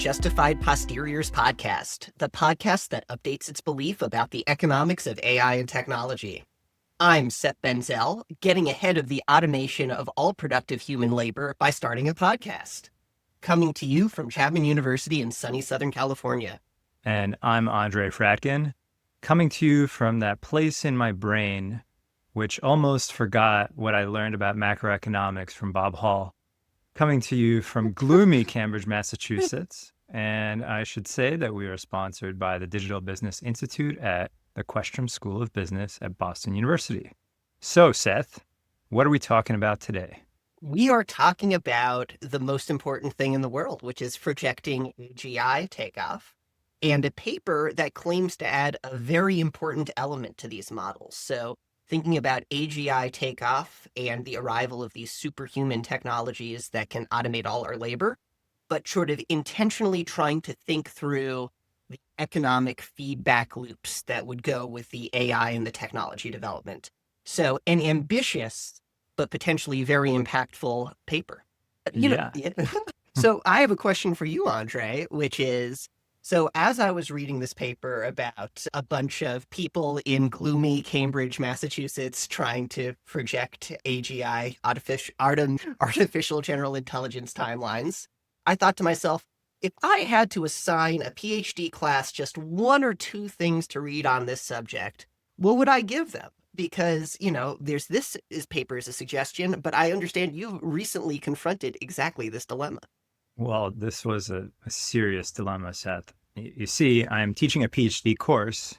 Justified Posteriors podcast, the podcast that updates its belief about the economics of AI and technology. I'm Seth Benzel, getting ahead of the automation of all productive human labor by starting a podcast. Coming to you from Chapman University in sunny Southern California. And I'm Andre Fratkin, coming to you from that place in my brain which almost forgot what I learned about macroeconomics from Bob Hall. Coming to you from gloomy Cambridge, Massachusetts. And I should say that we are sponsored by the Digital Business Institute at the Questrom School of Business at Boston University. So, Seth, what are we talking about today? We are talking about the most important thing in the world, which is projecting AGI takeoff, and a paper that claims to add a very important element to these models. So thinking about AGI takeoff and the arrival of these superhuman technologies that can automate all our labor, but sort of intentionally trying to think through the economic feedback loops that would go with the AI and the technology development. So an ambitious, but potentially very impactful paper. So I have a question for you, Andre, which is, so as I was reading this paper about a bunch of people in gloomy Cambridge, Massachusetts, trying to project AGI, artificial general intelligence timelines, I thought to myself, if I had to assign a PhD class just one or two things to read on this subject, what would I give them? Because, there's this paper as a suggestion, but I understand you've recently confronted exactly this dilemma. Well, this was a serious dilemma, Seth. You see, I'm teaching a PhD course,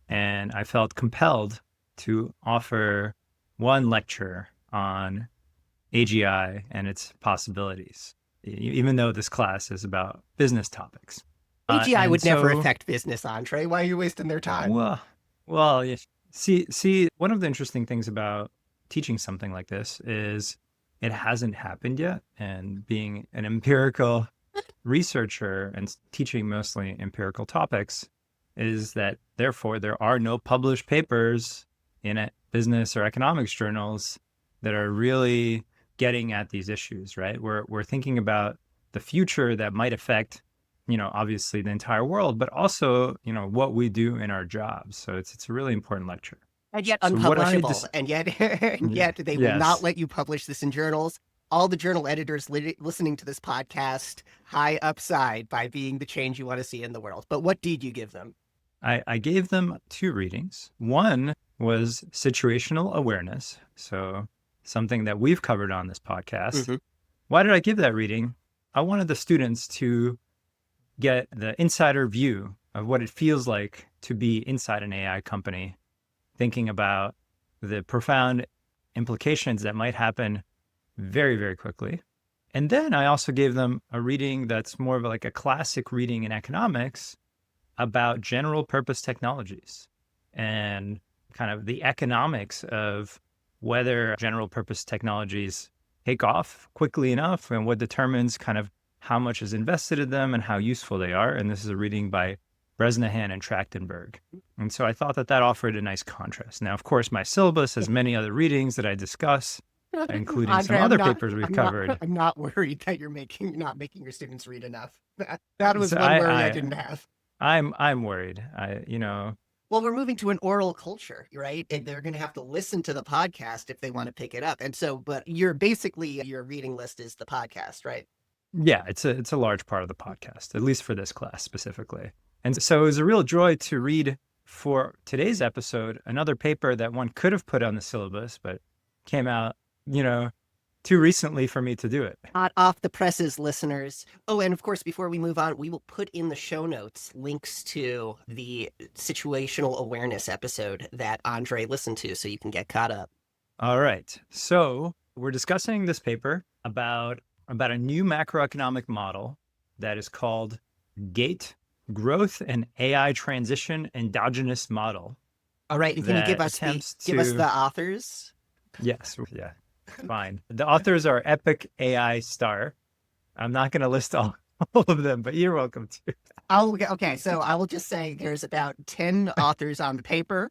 and I felt compelled to offer one lecture on AGI and its possibilities, even though this class is about business topics. AGI would never affect business, Andre. Why are you wasting their time? Well, see, one of the interesting things about teaching something like this is it hasn't happened yet. And being an empirical researcher and teaching mostly empirical topics is that, therefore, there are no published papers in business or economics journals that are really getting at these issues, right? We're thinking about the future that might affect, obviously the entire world, but also, what we do in our jobs. So it's a really important lecture. And yet unpublishable, and yet they will not let you publish this in journals. All the journal editors listening to this podcast, high upside by being the change you want to see in the world. But what did you give them? I gave them two readings. One was situational awareness, so something that we've covered on this podcast. Mm-hmm. Why did I give that reading? I wanted the students to get the insider view of what it feels like to be inside an AI company, thinking about the profound implications that might happen very, very quickly. And then I also gave them a reading that's more of like a classic reading in economics about general purpose technologies and kind of the economics of whether general purpose technologies take off quickly enough and what determines kind of how much is invested in them and how useful they are. And this is a reading by Bresnahan and Trachtenberg. And so I thought that offered a nice contrast. Now, of course, my syllabus has many other readings that I discuss, including Andre, some other papers we've covered. I'm not worried that you're not making your students read enough. That was one worry I didn't have. I'm worried. Well, we're moving to an oral culture, right? And they're going to have to listen to the podcast if they want to pick it up. And so, but your reading list is the podcast, right? Yeah, it's a large part of the podcast, at least for this class specifically. And so it was a real joy to read for today's episode another paper that one could have put on the syllabus, but came out, too recently for me to do it. Hot off the presses, listeners. Oh, and of course, before we move on, we will put in the show notes links to the situational awareness episode that Andre listened to so you can get caught up. All right. So we're discussing this paper about a new macroeconomic model that is called GATE, Growth and AI Transition Endogenous Model. All right. And can you give us the authors? Yes. Yeah. Fine. The authors are Epoch AI Star. I'm not going to list all of them, but you're welcome to. Okay. So I will just say there's about 10 authors on the paper.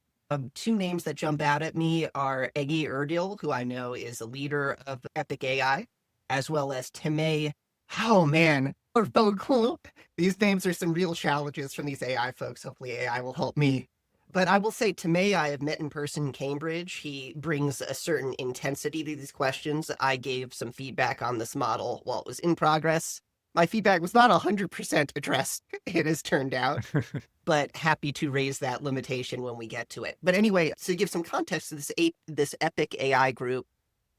Two names that jump out at me are Egi Erdil, who I know is a leader of Epoch AI, as well as Temeh. Oh, man. Or vocal. These names are some real challenges from these AI folks. Hopefully AI will help me. But I will say Tomei I have met in person in Cambridge. He brings a certain intensity to these questions. I gave some feedback on this model while it was in progress. My feedback was not 100% addressed, it has turned out, but happy to raise that limitation when we get to it. But anyway, to give some context to this Epoch AI group,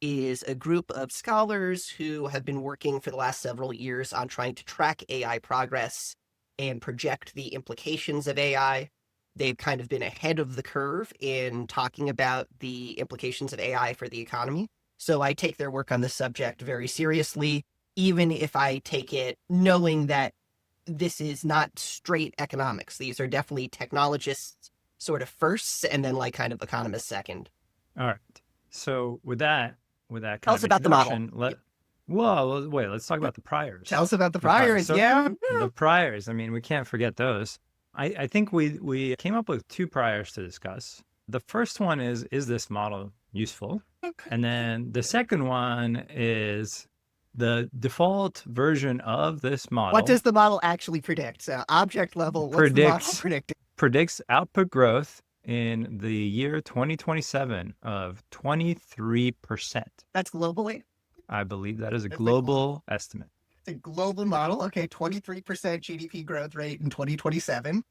is a group of scholars who have been working for the last several years on trying to track AI progress and project the implications of AI. They've kind of been ahead of the curve in talking about the implications of AI for the economy. So I take their work on this subject very seriously, even if I take it knowing that this is not straight economics. These are definitely technologists sort of first and then like kind of economists second. All right. So with that Tell kind us of about the model. introduction, well, wait, let's talk about the Tell priors. us about the The priors. priors. So Yeah. the priors, I mean, we can't forget those. I think we came up with two priors to discuss. The first one is this model useful? And then the second one is the default version of this What model does the model actually predict? So object level, what's the model predicts predicting? predicts output growth in the year 2027 of 23%. That's globally. I believe that is a It's a global, global estimate. it's a global model. Okay, 23% GDP growth rate in 2027.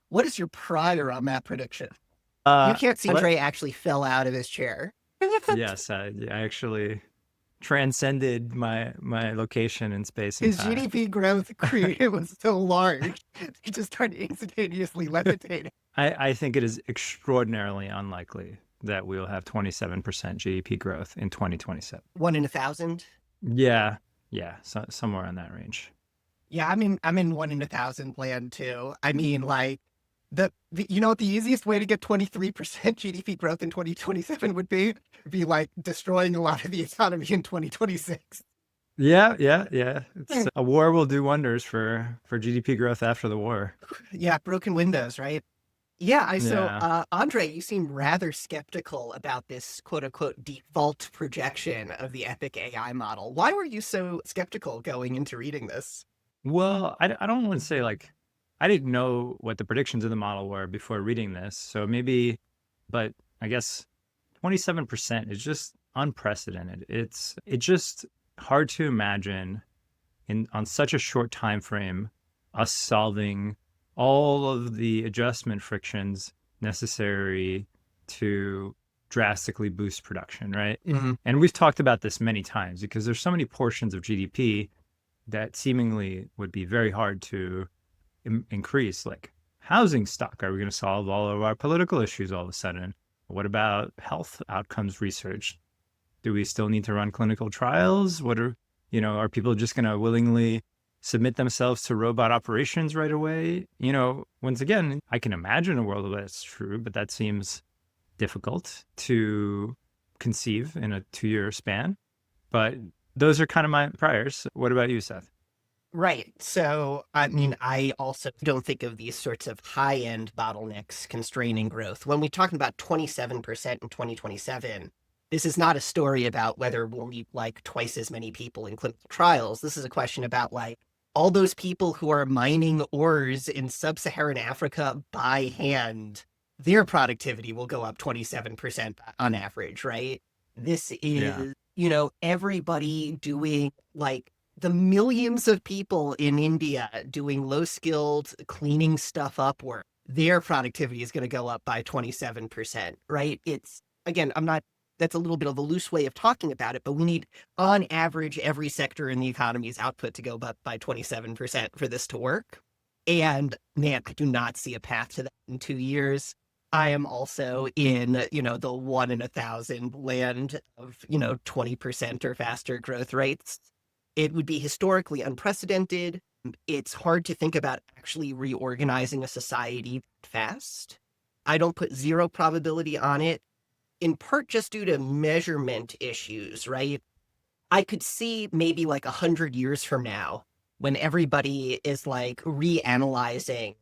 What is your prior on that prediction? You can't see Let Andre actually fell out of his chair. yes, I actually transcended my location in space and His time. GDP growth created was so large, he just started instantaneously levitating. I think it is extraordinarily unlikely that we will have 27% GDP growth in 2027. 1 in 1,000. Yeah, yeah, somewhere in that range. Yeah, I'm in 1 in 1,000 land too. I mean, like the easiest way to get 23% GDP growth in 2027 would be like destroying a lot of the economy in 2026. Yeah, yeah, yeah. It's a war will do wonders for GDP growth after the war. Yeah, broken windows, right? Yeah, I so Yeah. Andre, you seem rather skeptical about this quote unquote default projection of the Epic AI model. Why were you so skeptical going into reading this? Well, I don't want to say like I didn't know what the predictions of the model were before reading this. So maybe, but I guess 27% is just unprecedented. It's just hard to imagine in on such a short time frame us solving all of the adjustment frictions necessary to drastically boost production, right? Mhm. And we've talked about this many times because there's so many portions of GDP that seemingly would be very hard to increase, like housing stock. Are we going to solve all of our political issues all of a sudden? What about health outcomes research? Do we still need to run clinical trials? Are people just going to willingly submit themselves to robot operations right away? Once again, I can imagine a world where that's true, but that seems difficult to conceive in a 2-year span. But those are kind of my priors. What about you, Seth? Right. So, I mean, I also don't think of these sorts of high end bottlenecks constraining growth. When we're talking about 27% in 2027, this is not a story about whether we'll need like twice as many people in clinical trials. This is a question about like all those people who are mining ores in sub Saharan Africa by hand, their productivity will go up 27% on average, right? This Yeah. is, everybody doing like the millions of people in India doing low skilled cleaning stuff up work, their productivity is going to go up by 27%, right? It's again, that's a little bit of a loose way of talking about it, but we need on average every sector in the economy's output to go up by 27% for this to work. And man, I do not see a path to that in 2 years. I am also in, the 1 in 1,000 land of, 20% or faster growth rates. It would be historically unprecedented. It's hard to think about actually reorganizing a society fast. I don't put zero probability on it, in part just due to measurement issues, right? I could see maybe like 100 years from now when everybody is like reanalyzing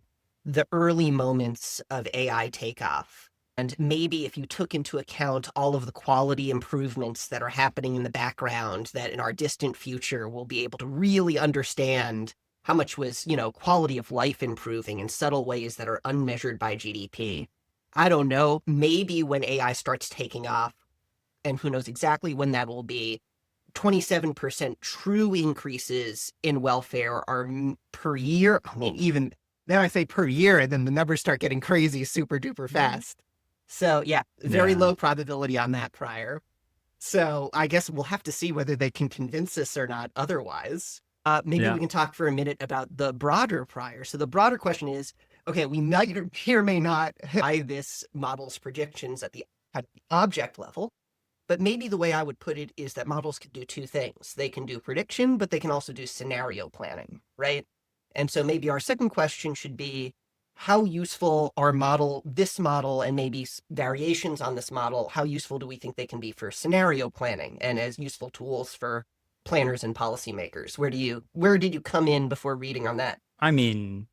the early moments of AI takeoff. And maybe if you took into account all of the quality improvements that are happening in the background, that in our distant future we'll be able to really understand How much was, quality of life improving in subtle ways that are unmeasured by GDP? I don't know. Maybe when AI starts taking off, and who knows exactly when that will be, 27% true increases in welfare are per year. I mean, even now I say per year, and then the numbers start getting crazy super duper fast. So, yeah, very Yeah. low probability on that prior. So, I guess we'll have to see whether they can convince us or not otherwise. Maybe we Yeah. can talk for a minute about the broader prior. So, the broader question is okay, we might or may not buy this model's predictions at the object level. But maybe the way I would put it is that models can do two things. They can do prediction, but they can also do scenario planning, right? And so maybe our second question should be how useful are this model, and maybe variations on this model, how useful do we think they can be for scenario planning and as useful tools for planners and policymakers? Where did you come in before reading on that? I mean,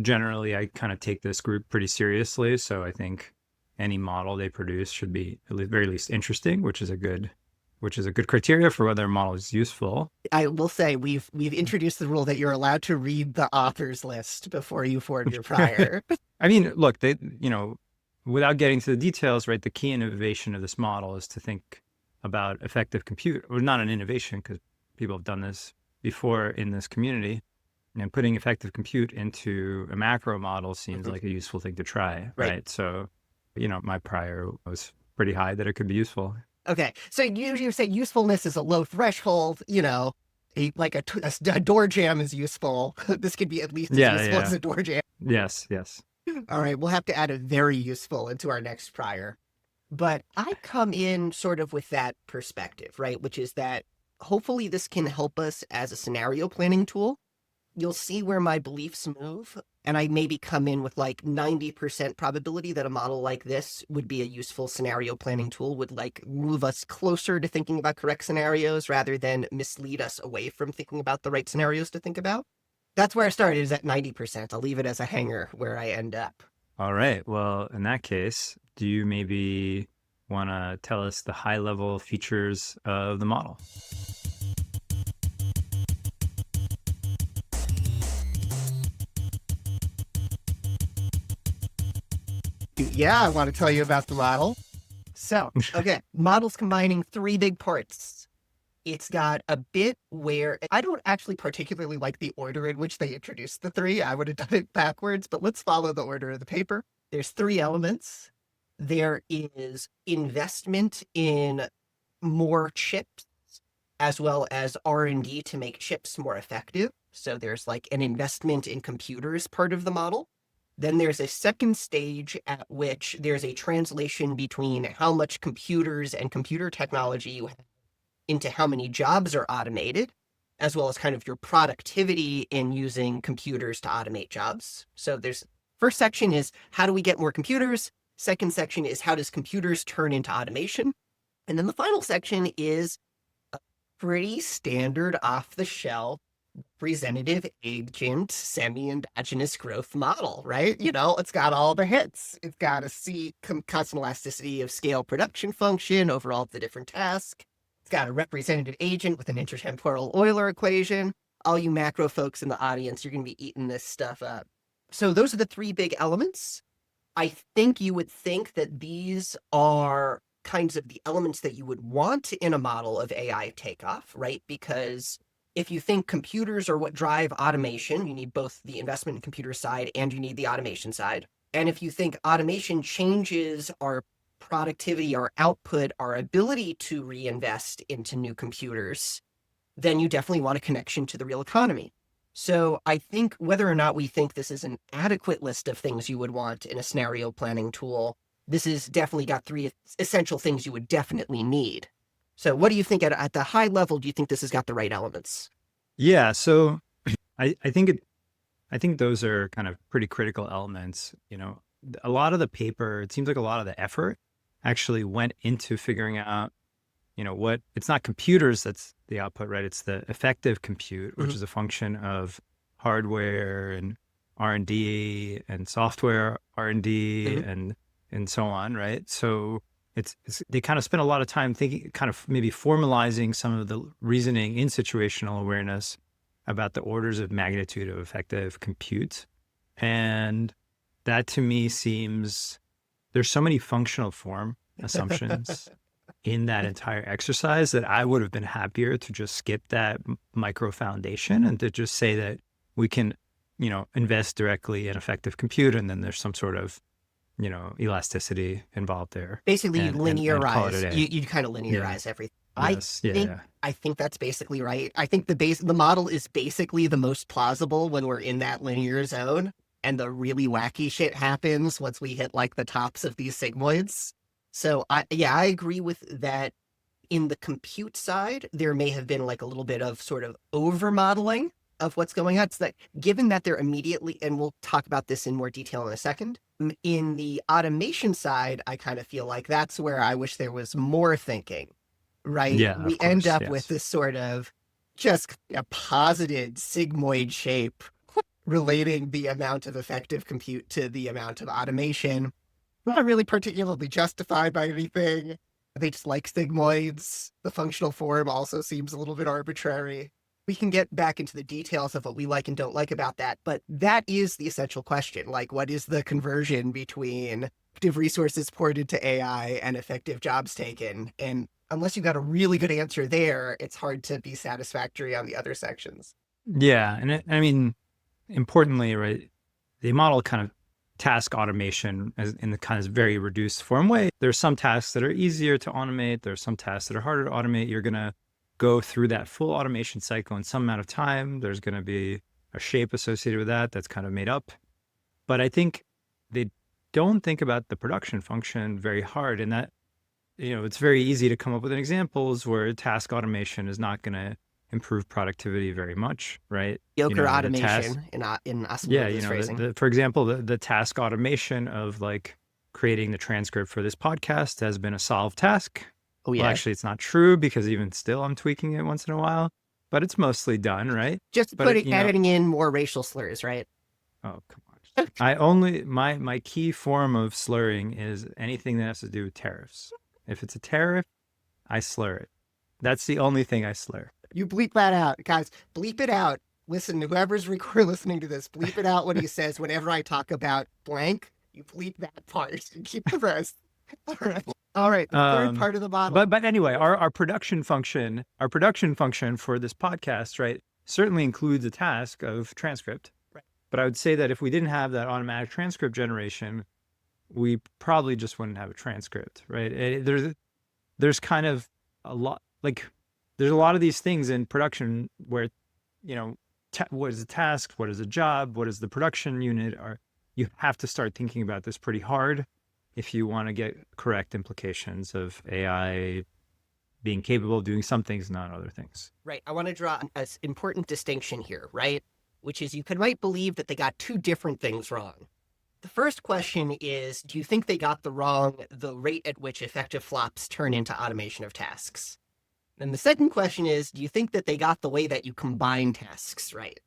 generally, I kind of take this group pretty seriously. So I think any model they produce should be at the very least interesting, which is a good criteria for whether a model is useful. I will say we've introduced the rule that you're allowed to read the authors list before you form your prior. I mean, look, without getting to the details, right? The key innovation of this model is to think about effective compute, or not an innovation because people have done this before in this community. And putting effective compute into a macro model seems like a useful thing to try, Right. right? So, my prior was pretty high that it could be useful. Okay. So you say usefulness is a low threshold, a door jam is useful. This could be at least as Yeah, useful yeah. as a door jam. Yes, yes. All right. We'll have to add a very useful into our next prior. But I come in sort of with that perspective, right? Which is that hopefully this can help us as a scenario planning tool. You'll see where my beliefs move. And I maybe come in with like 90% probability that a model like this would be a useful scenario planning tool, would like move us closer to thinking about correct scenarios rather than mislead us away from thinking about the right scenarios to think about. That's where I started, is at 90%. I'll leave it as a hanger where I end up. All right. Well, in that case, do you maybe want to tell us the high level features of the model? Yeah, I want to tell you about the model. So, okay, model's combining three big parts. It's got a bit where I don't actually particularly like the order in which they introduced the three. I would have done it backwards, but let's follow the order of the paper. There's three elements. There is investment in more chips, as well as R&D to make chips more effective. So there's like an investment in computers part of the model. Then there's a second stage at which there's a translation between how much computers and computer technology you have into how many jobs are automated, as well as kind of your productivity in using computers to automate jobs. So there's first section is how do we get more computers? Second section is how does computers turn into automation? And then the final section is a pretty standard off the shelf representative agent semi-endogenous growth model, right? It's got all the hits. It's got a constant elasticity of scale production function over all of the different tasks. It's got a representative agent with an intertemporal Euler equation. All you macro folks in the audience, you're going to be eating this stuff up. So those are the three big elements. I think you would think that these are kinds of the elements that you would want in a model of AI takeoff, right? Because if you think computers are what drive automation, you need both the investment in computer side and you need the automation side. And if you think automation changes our productivity, our output, our ability to reinvest into new computers, then you definitely want a connection to the real economy. So I think whether or not we think this is an adequate list of things you would want in a scenario planning tool, this has definitely got three essential things you would definitely need. So what do you think at the high level, do you think this has got the right elements? Yeah. So I think those are kind of pretty critical elements. A lot of the paper, it seems like a lot of the effort actually went into figuring out, what it's not computers that's the output, right? It's the effective compute, which is a function of hardware and R&D and software R&D and so on, right? So it's they kind of spend a lot of time thinking, kind of maybe formalizing some of the reasoning in situational awareness about the orders of magnitude of effective compute. And that to me seems, there's so many functional form assumptions in that entire exercise that I would have been happier to just skip that micro foundation and to just say that we can, invest directly in effective compute. And then there's some sort of, elasticity involved there, Basically, you'd and call it a linearize. day. You'd kind of Yeah. linearize everything. Yes. Yeah. Think Yeah. I think that's basically right. I think the model is basically the most plausible when we're in that linear zone, and the really wacky shit happens once we hit like the tops of these sigmoids. So I agree with that. In the compute side, there may have been like a little bit of sort of over modeling of what's going on. So that given that they're immediately, and we'll talk about this in more detail in a second, in the automation side, I kind of feel like that's where I wish there was more thinking, right? Yeah, We of end course. up with Yes. this sort of just a posited sigmoid shape relating the amount of effective compute to the amount of automation. Not really particularly justified by anything. They just like sigmoids. The functional form also seems a little bit arbitrary. We can get back into the details of what we like and don't like about that, but that is the essential question. Like, what is the conversion between effective resources poured into AI and effective jobs taken? And unless you got a really good answer there, it's hard to be satisfactory on the other sections. Yeah. And I mean, importantly, right, they model kind of task automation as in the kind of very reduced form way. There's some tasks that are easier to automate. There's some tasks that are harder to automate. You're going to go through that full automation cycle in some amount of time. There's going to be a shape associated with that that's kind of made up. But I think they don't think about the production function very hard. And that, it's very easy to come up with examples where task automation is not going to improve productivity very much, right? Yoker The task, automation in yeah, Asamoah's phrasing. for example, the task automation of like creating the transcript for this podcast has been a solved task. Oh Well, yeah, actually, it's not true because even still, I'm tweaking it once in a while, but it's mostly done, right? just But adding in more racial slurs, right? oh, come on. I only, my key form of slurring is anything that has to do with tariffs. If it's a tariff, I slur it. That's the only thing I slur. You bleep that out, guys. Bleep it out. Listen, whoever's listening to this, bleep it out when he says, whenever I talk about blank, you bleep that part and keep the rest. All right. All right. The third part of the model. But anyway, our production function for this podcast, right, certainly includes a task of transcript. Right. But I would say that if we didn't have that automatic transcript generation, we probably just wouldn't have a transcript, right? There's kind of a lot, like there's a lot of these things in production where, what is a task, what is a job, what is the production unit, or you have to start thinking about this pretty hard if you want to get correct implications of AI being capable of doing some things, not other things. Right. I want to draw an important distinction here, right? Which is might believe that they got two different things wrong. The first question is, do you think they got the rate at which effective flops turn into automation of tasks? And the second question is, do you think that they got the way that you combine tasks right?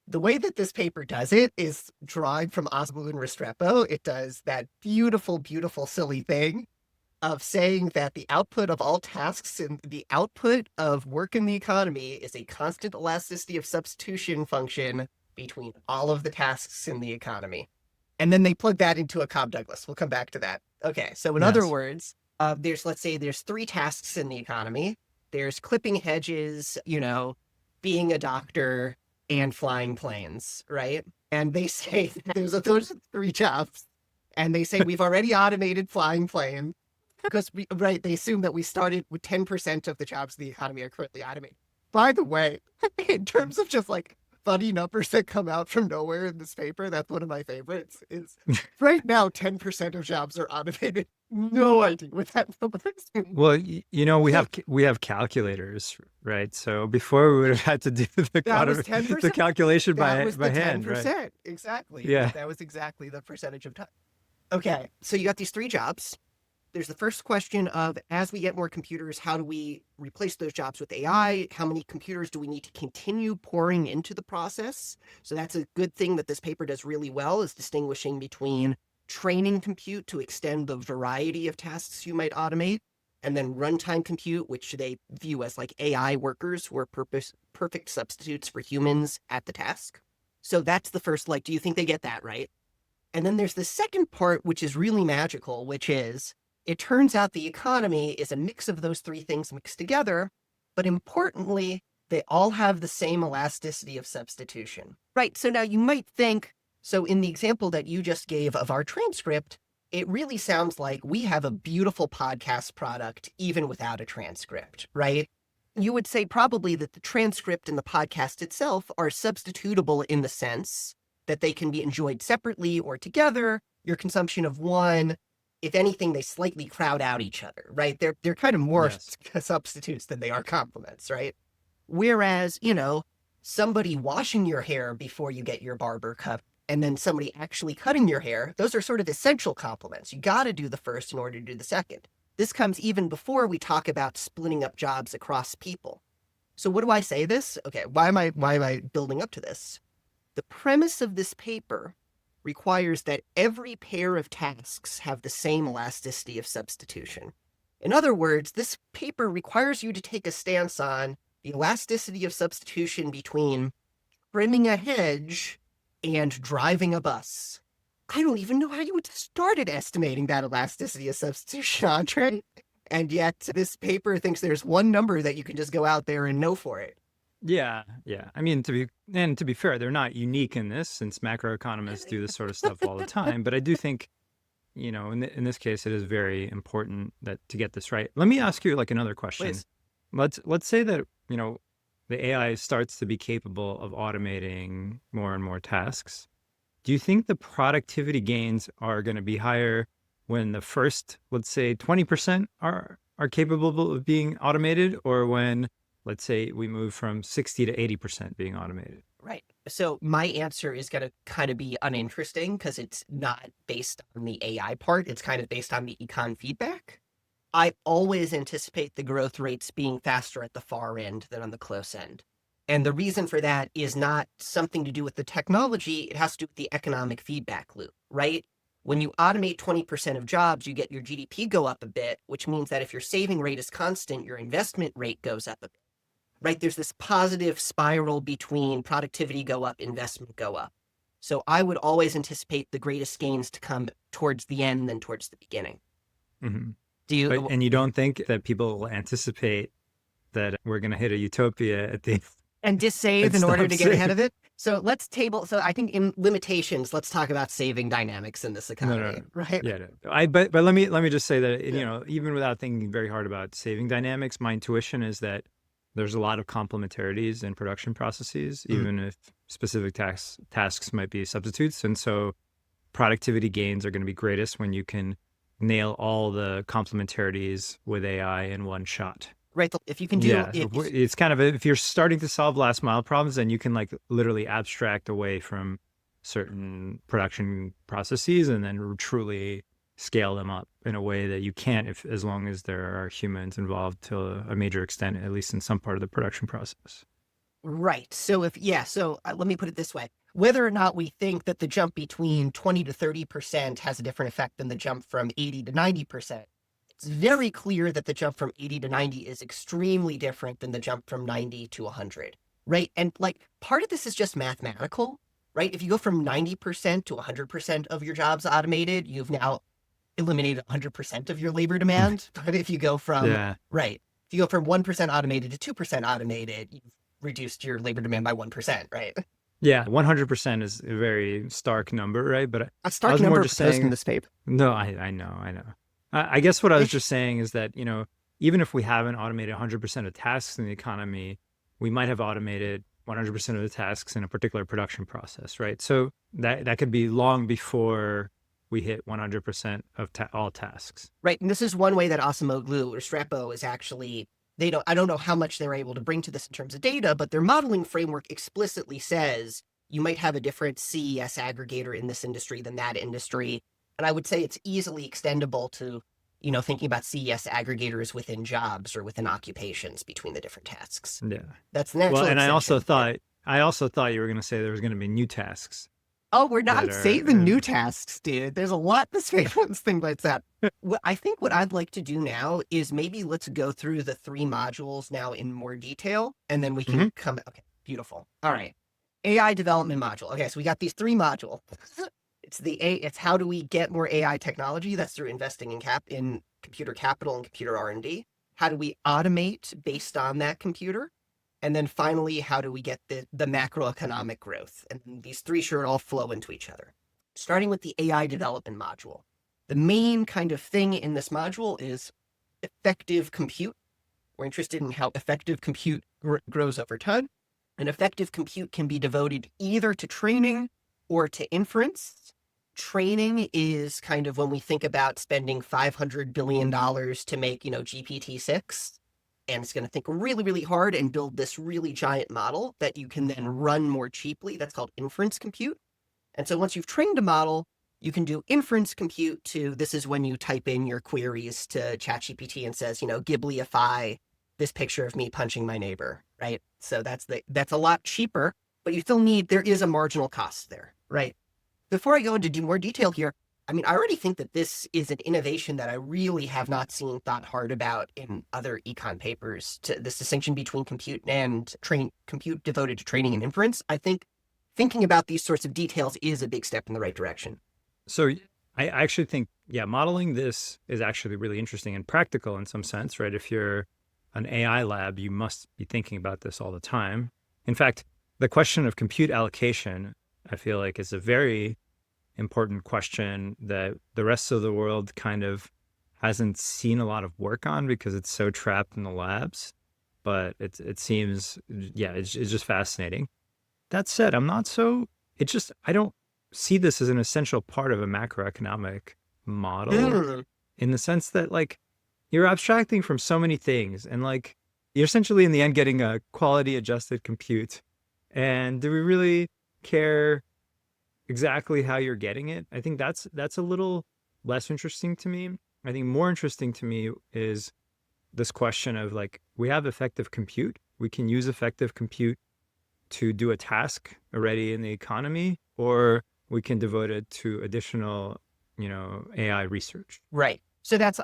The way that this paper does it is drawing from Osmo and Restrepo. It does that beautiful, beautiful, silly thing of saying that the output of all tasks and the output of work in the economy is a constant elasticity of substitution function between all of the tasks in the economy. And then they plug that into a Cobb-Douglas. We'll come back to that. Okay, so in other words, let's say there's three tasks in the economy. There's clipping hedges, being a doctor, and flying planes, right? And they say those are three jobs. And they say we've already automated flying planes because they assume that we started with 10% of the jobs in the economy are currently automated. By the way, in terms of just like funny numbers that come out from nowhere in this paper, that's one of my favorites, is right now 10% of jobs are automated. No idea what that number is. Well, we have calculators, right? So before we would have had to do the calculation by hand, 10%, right? Exactly. Yeah. That was exactly the percentage of time. Okay, so you got these three jobs. There's the first question of, as we get more computers, how do we replace those jobs with AI? How many computers do we need to continue pouring into the process? So that's a good thing that this paper does really well, is distinguishing between training compute to extend the variety of tasks you might automate, and then runtime compute, which they view as like AI workers who are perfect substitutes for humans at the task. So that's the first, like, do you think they get that right? And then there's the second part, which is really magical, which is it turns out the economy is a mix of those three things mixed together. But importantly, they all have the same elasticity of substitution. Right. So now you might think, so in the example that you just gave of our transcript, it really sounds like we have a beautiful podcast product even without a transcript, right? You would say probably that the transcript and the podcast itself are substitutable in the sense that they can be enjoyed separately or together. Your consumption of one, if anything, they slightly crowd out each other, right? They're kind of more Yes. substitutes than they are complements, right? Whereas, somebody washing your hair before you get your barber cut and then somebody actually cutting your hair, those are sort of essential complements. You got to do the first in order to do the second. This comes even before we talk about splitting up jobs across people. So what do I say this? Okay, why am I building up to this? The premise of this paper requires that every pair of tasks have the same elasticity of substitution. In other words, this paper requires you to take a stance on the elasticity of substitution between trimming a hedge and driving a bus. I don't even know how you would start at estimating that elasticity of substitution, Andre. And yet this paper thinks there's one number that you can just go out there and know for it. Yeah, yeah. I mean, to be fair, they're not unique in this, since macroeconomists do this sort of stuff all the time. But I do think, in this case, it is very important that to get this right. Let me ask you like another question. Please. Let's say that the AI starts to be capable of automating more and more tasks. Do you think the productivity gains are going to be higher when the first, let's say, 20% are capable of being automated, or when, let's say, we move from 60 to 80% being automated? Right. So my answer is going to kind of be uninteresting because it's not based on the AI part. It's kind of based on the econ feedback. I always anticipate the growth rates being faster at the far end than on the close end. And the reason for that is not something to do with the technology. It has to do with the economic feedback loop, right? When you automate 20% of jobs, you get your GDP go up a bit, which means that if your saving rate is constant, your investment rate goes up a bit, right? There's this positive spiral between productivity go up, investment go up. So I would always anticipate the greatest gains to come towards the end than towards the beginning. Mm-hmm. Do you? And you don't think that people will anticipate that we're going to hit a utopia at the and dissave in order to get ahead of it? So so I think in limitations, let's talk about saving dynamics in this economy, right? Yeah. But let me just say that, even without thinking very hard about saving dynamics, my intuition is that there's a lot of complementarities in production processes, even if specific tasks might be substitutes. And so productivity gains are going to be greatest when you can nail all the complementarities with AI in one shot. Right. If you can do it's kind of if you're starting to solve last mile problems, then you can like literally abstract away from certain production processes and then truly scale them up in a way that you can't as long as there are humans involved to a major extent, at least in some part of the production process. Right. So let me put it this way. Whether or not we think that the jump between 20 to 30% has a different effect than the jump from 80 to 90%, it's very clear that the jump from 80 to 90 is extremely different than the jump from 90 to 100, right? And like part of this is just mathematical, right? If you go from 90% to 100% of your jobs automated, you've now eliminated 100% of your labor demand. But if you go from, if you go from 1% automated to 2% automated, you've reduced your labor demand by 1%, right? Yeah, 100% is a very stark number, right? But a stark number just saying in this paper. No, I know. I guess what I was just saying is that, even if we haven't automated 100% of tasks in the economy, we might have automated 100% of the tasks in a particular production process, right? So that could be long before we hit 100% of all tasks. Right. And this is one way that Asimoglu or Strepo is actually, I don't know how much they're able to bring to this in terms of data, but their modeling framework explicitly says you might have a different CES aggregator in this industry than that industry. And I would say it's easily extendable to, thinking about CES aggregators within jobs or within occupations between the different tasks. Yeah. That's the natural extension. And I I also thought you were going to say there was going to be new tasks. Oh, we're that not saving are new tasks, dude. There's a lot this thing like that. I think what I'd like to do now is maybe let's go through the three modules now in more detail, and then we can Mhm. come. Okay, beautiful. All right, AI development module. Okay, so we got these three modules. It's how do we get more AI technology? That's through investing in computer capital and computer R&D. How do we automate based on that computer? And then finally, how do we get the macroeconomic growth? And these three should all flow into each other. Starting with the AI development module. The main kind of thing in this module is effective compute. We're interested in how effective compute grows over time. And effective compute can be devoted either to training or to inference. Training is kind of when we think about spending $500 billion to make, GPT-6, and it's going to think really, really hard and build this really giant model that you can then run more cheaply. That's called inference compute. And so once you've trained a model, you can do inference compute to this is when you type in your queries to ChatGPT and says, Ghibliify this picture of me punching my neighbor, right? So that's a lot cheaper, but you still there is a marginal cost there, right? Before I go into more detail here, I already think that this is an innovation that I really have not seen thought hard about in other econ papers. This distinction between compute and compute devoted to training and inference. I think thinking about these sorts of details is a big step in the right direction. So I actually think, yeah, modeling this is actually really interesting and practical in some sense, right? If you're an AI lab, you must be thinking about this all the time. In fact, the question of compute allocation, I feel like, is a very important question that the rest of the world kind of hasn't seen a lot of work on because it's so trapped in the labs. But it seems, yeah, it's just fascinating. That said, I don't see this as an essential part of a macroeconomic model Mm. in the sense that, like, you're abstracting from so many things and, like, you're essentially in the end getting a quality adjusted compute. And do we really care exactly how you're getting it? I think that's a little less interesting to me. I think more interesting to me is this question of, like, we have effective compute. We can use effective compute to do a task already in the economy, or we can devote it to additional, AI research. Right. So that's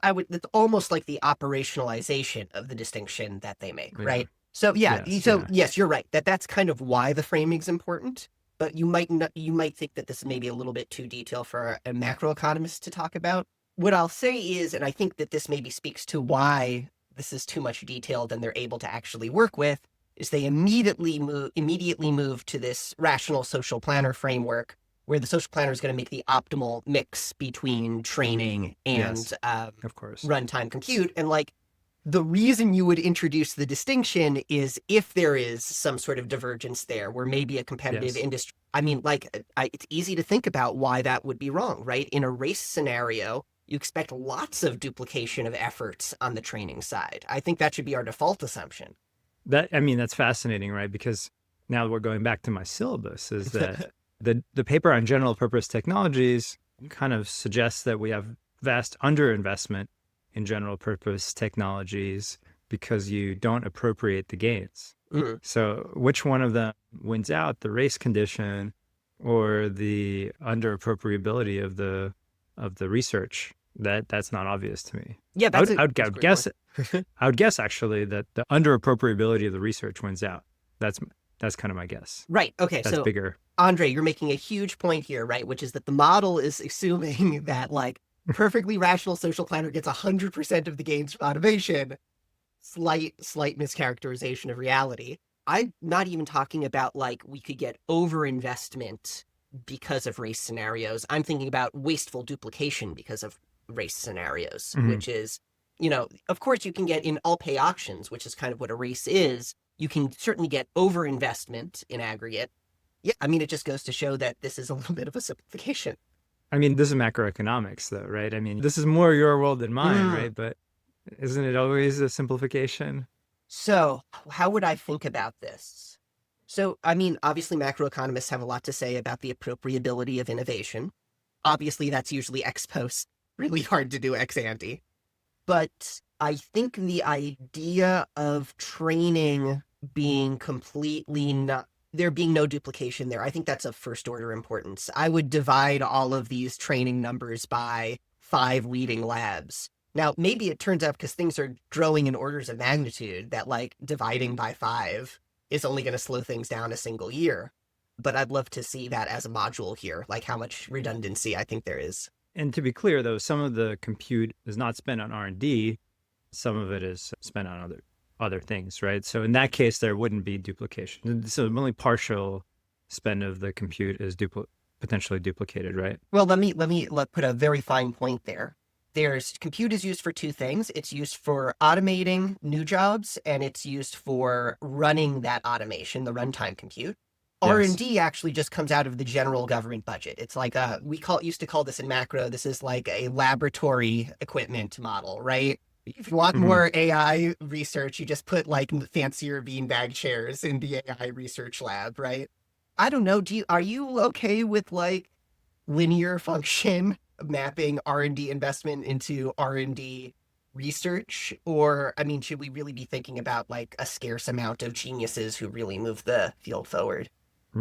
almost like the operationalization of the distinction that they make, Yeah. right? So yeah, Yes. so Yeah. yes, you're right. That's kind of why the framing is important, but you might not, you might think that this is maybe a little bit too detailed for a macroeconomist to talk about. What I'll say is, and I think that this maybe speaks to why this is too much detail than they're able to actually work with, is they immediately move to this rational social planner framework where the social planner is going to make the optimal mix between training and Yes. Of course. runtime compute. And like the reason you would introduce the distinction is if there is some sort of divergence there where maybe a competitive Yes. industry, it's easy to think about why that would be wrong, right? In a race scenario, you expect lots of duplication of efforts on the training side. I think that should be our default assumption. That's fascinating, right? Because now we're going back to my syllabus is that the paper on general purpose technologies kind of suggests that we have vast underinvestment in general purpose technologies because you don't appropriate the gains. Mm. So which one of them wins out, the race condition or the underappropriability of the research? That's not obvious to me. Yeah, I that's a would great point. guess I would guess actually that the underappropriability of the research wins out. That's kind of my guess. Right. Okay. That's So, bigger. Andre, you're making a huge point here, right? Which is that the model is assuming that like perfectly rational social planner gets 100% of the gains from automation. Slight mischaracterization of reality. I'm not even talking about like we could get overinvestment because of race scenarios. I'm thinking about wasteful duplication because of race scenarios, Mhm. which is, of course you can get in all pay auctions, which is kind of what a race is. You can certainly get overinvestment in aggregate. Yeah, it just goes to show that this is a little bit of a simplification. This is macroeconomics though, right? This is more your world than mine, Mm. right? But isn't it always a simplification? So, how would I think about this? So, obviously, macroeconomists have a lot to say about the appropriability of innovation. Obviously, that's usually ex post, really hard to do ex ante. But I think the idea of training being completely not there being no duplication there. I think that's of first order importance. I would divide all of these training numbers by 5 leading labs. Now, maybe it turns out because things are growing in orders of magnitude that like dividing by 5 is only going to slow things down a single year. But I'd love to see that as a module here, like how much redundancy I think there is. And to be clear, though, some of the compute is not spent on R&D. Some of it is spent on other things, right? So in that case, there wouldn't be duplication. So only partial spend of the compute is potentially duplicated, right? Well, let me put a very fine point there. There's compute is used for 2 things. It's used for automating new jobs, and it's used for running that automation, the runtime compute. Yes. R&D actually just comes out of the general government budget. It's like used to call this in macro. This is like a laboratory equipment model, right? If you want more AI research, you just put like fancier beanbag chairs in the AI research lab, right? I don't know. Are you okay with like linear function mapping R&D investment into R&D research? Or, I mean, should we really be thinking about like a scarce amount of geniuses who really move the field forward?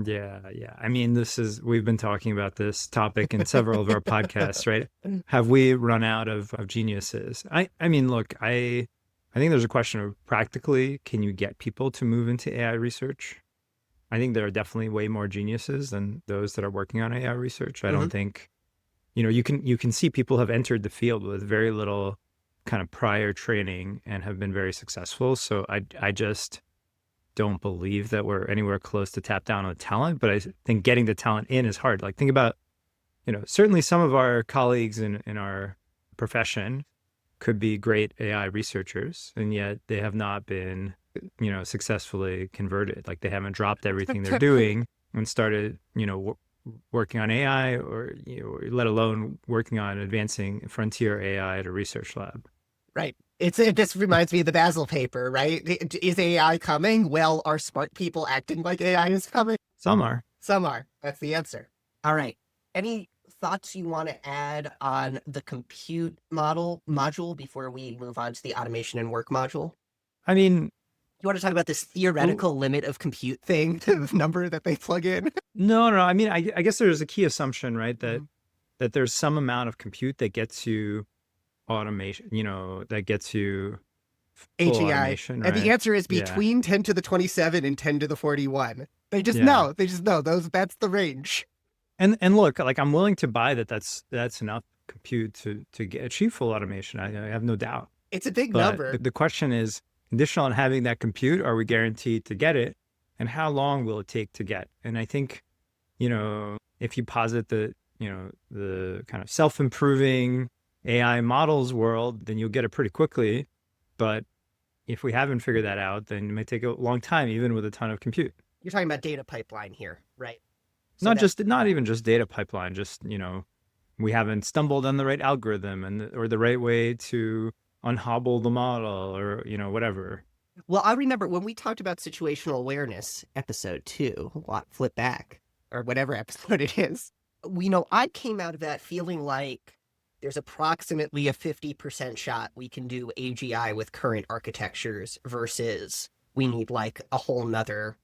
Yeah. I mean, we've been talking about this topic in several of our podcasts, right? Have we run out of geniuses? I mean, look, I think there's a question of practically, can you get people to move into AI research? I think there are definitely way more geniuses than those that are working on AI research. I don't think, you can see people have entered the field with very little kind of prior training and have been very successful. So I just don't believe that we're anywhere close to tap down on talent, but I think getting the talent in is hard. Like think about, certainly some of our colleagues in our profession could be great AI researchers, and yet they have not been, successfully converted. Like they haven't dropped everything they're doing and started, working on AI or, let alone working on advancing frontier AI at a research lab. Right. It just reminds me of the Basel paper, right? Is AI coming? Well, are smart people acting like AI is coming? Some are. Some are. That's the answer. All right. Any thoughts you want to add on the compute module before we move on to the automation and work module? I mean, you want to talk about this theoretical limit of compute thing, the number that they plug in? No. I mean, I guess there's a key assumption, right? That there's some amount of compute that gets you automation, that gets you full AGI. automation, right? And the answer is between 10 to the 27 and 10 to the 41. They just know. That's the range. And look, like I'm willing to buy that's enough compute to achieve full automation. I have no doubt. It's a big number. The question is, conditional on having that compute, are we guaranteed to get it? And how long will it take to get? And I think, if you posit the kind of self-improving AI models world, then you'll get it pretty quickly. But if we haven't figured that out, then it may take a long time, even with a ton of compute. You're talking about data pipeline here, right? So not even just data pipeline, just, we haven't stumbled on the right algorithm or the right way to unhobble the model or, whatever. Well, I remember when we talked about situational awareness, episode 2, flip back, or whatever episode it is, I came out of that feeling like there's approximately a 50% shot we can do AGI with current architectures versus we need like a whole nother,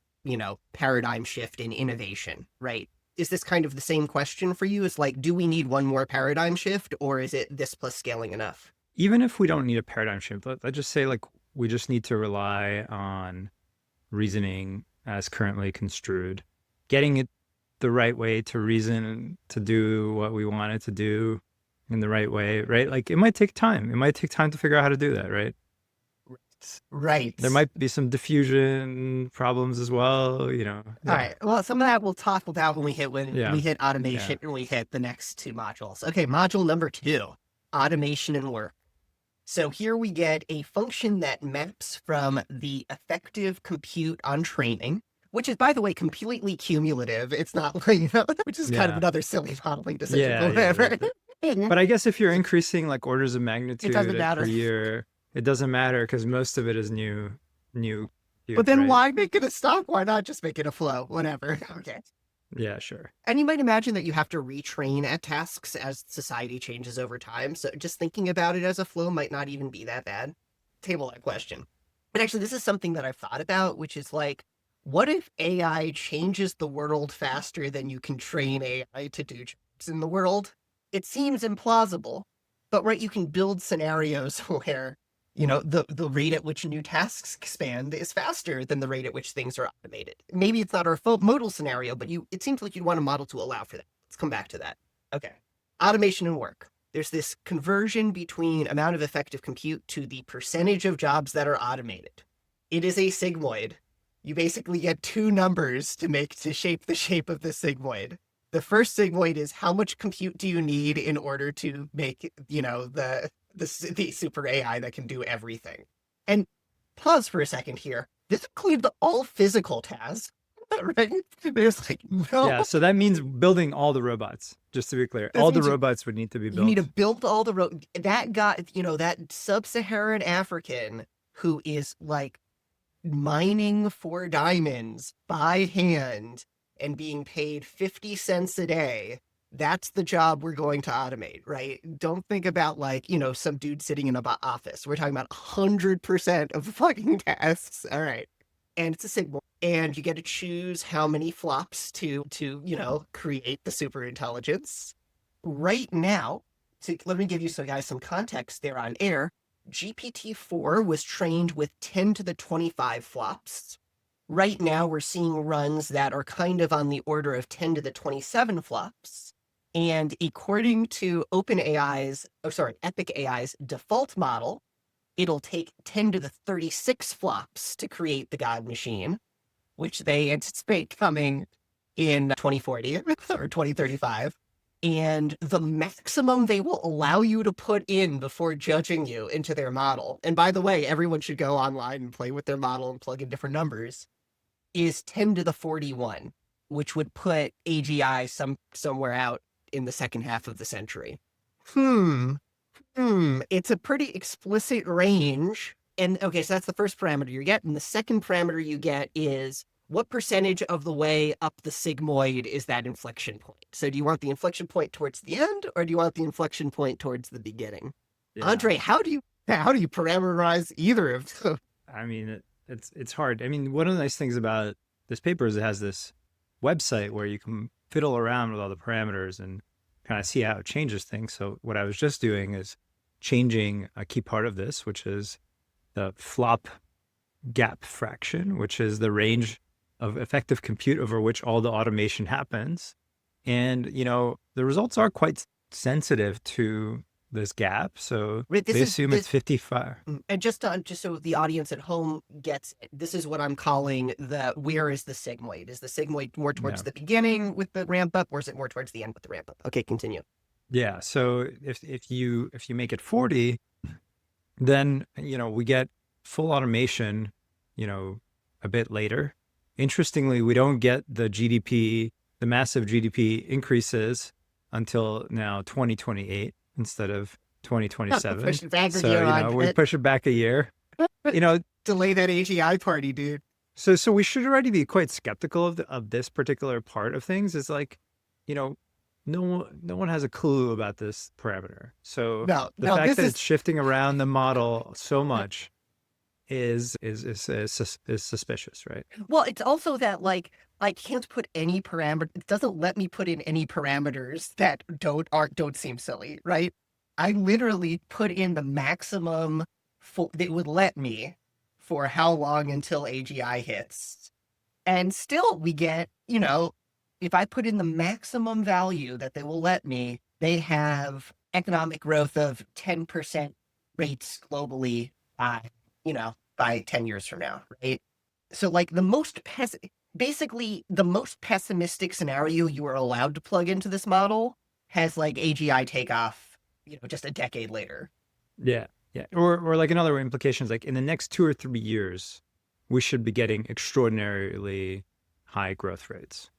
paradigm shift in innovation, right? Is this kind of the same question for you? It's like, do we need one more paradigm shift, or is it this plus scaling enough? Even if we don't need a paradigm shift, let's just say like we just need to rely on reasoning as currently construed, getting it the right way to reason, to do what we want it to do in the right way, right? Like it might take time. It might take time to figure out how to do that, right? Right. There might be some diffusion problems as well, All right. Well, some of that we'll talk about when we hit automation and we hit the next 2 modules. Okay, module number 2, automation and work. So here we get a function that maps from the effective compute on training, which is, by the way, completely cumulative. It's not, which is kind of another silly modeling decision. But I guess if you're increasing like orders of magnitude per year, it doesn't matter because most of it is new. But then why make it a stop? Why not just make it a flow? Whatever. Okay. Yeah, sure. And you might imagine that you have to retrain at tasks as society changes over time. So just thinking about it as a flow might not even be that bad. Table that question. But actually, this is something that I've thought about, which is like, what if AI changes the world faster than you can train AI to do jobs in the world? It seems implausible, but right, you can build scenarios where, the rate at which new tasks expand is faster than the rate at which things are automated. Maybe it's not our modal scenario, but it seems like you'd want a model to allow for that. Let's come back to that. Okay. Automation and work. There's this conversion between amount of effective compute to the percentage of jobs that are automated. It is a sigmoid. You basically get two numbers to shape the shape of the sigmoid. The first sigmoid is how much compute do you need in order to make, the super AI that can do everything. And pause for a second here. This includes all physical tasks, right? There's like no. Yeah, so that means building all the robots. Just to be clear, This all the means robots would need to be you need to built. build all the that guy, that sub-Saharan African who is like mining for diamonds by hand and being paid 50 cents a day. That's the job we're going to automate, right? Don't think about some dude sitting in an office. We're talking about 100% of the fucking tasks. All right. And it's a signal. And you get to choose how many flops to create the super intelligence. Right now, let me give you some context there on air. GPT-4 was trained with 10 to the 25 flops. Right now, we're seeing runs that are kind of on the order of 10 to the 27 flops. And according to Epic AI's default model, it'll take 10 to the 36 flops to create the God machine, which they anticipate coming in 2040 or 2035. And the maximum they will allow you to put in before judging you into their model, and by the way, everyone should go online and play with their model and plug in different numbers, is 10 to the 41, which would put AGI somewhere out in the second half of the century. It's a pretty explicit range. And okay, so that's the first parameter you get. And the second parameter you get is what percentage of the way up the sigmoid is that inflection point? So do you want the inflection point towards the end, or do you want the inflection point towards the beginning? Yeah. Andre, how do you parameterize either of them? I mean, it's hard. I mean, one of the nice things about this paper is it has this website where you can fiddle around with all the parameters and kind of see how it changes things. So what I was just doing is changing a key part of this, which is the flop gap fraction, which is the range of effective compute over which all the automation happens. And, the results are quite sensitive to this gap. So they assume it's 55. And just so the audience at home gets it, this is what I'm calling where is the sigmoid? Is the sigmoid more towards the beginning with the ramp up, or is it more towards the end with the ramp up? Okay, continue. Yeah. So if you make it 40, then, we get full automation, a bit later. Interestingly, we don't get the massive GDP increases until now 2028 instead of 2027. Push it back so, we push it back a year. Delay that AGI party, dude. So we should already be quite skeptical of this particular part of things. Is like, no one has a clue about this parameter. So the fact that it's shifting around the model so much is suspicious, right? Well, it's also that I can't put any parameter. It doesn't let me put in any parameters that don't seem silly, right? I literally put in the maximum that would let me for how long until AGI hits, and still we get if I put in the maximum value that they will let me, they have economic growth of 10% rates globally by 10 years from now, right? So basically the most pessimistic scenario you are allowed to plug into this model has AGI takeoff, just a decade later. Yeah. Yeah. Or like another implications, like in the next 2 or 3 years, we should be getting extraordinarily high growth rates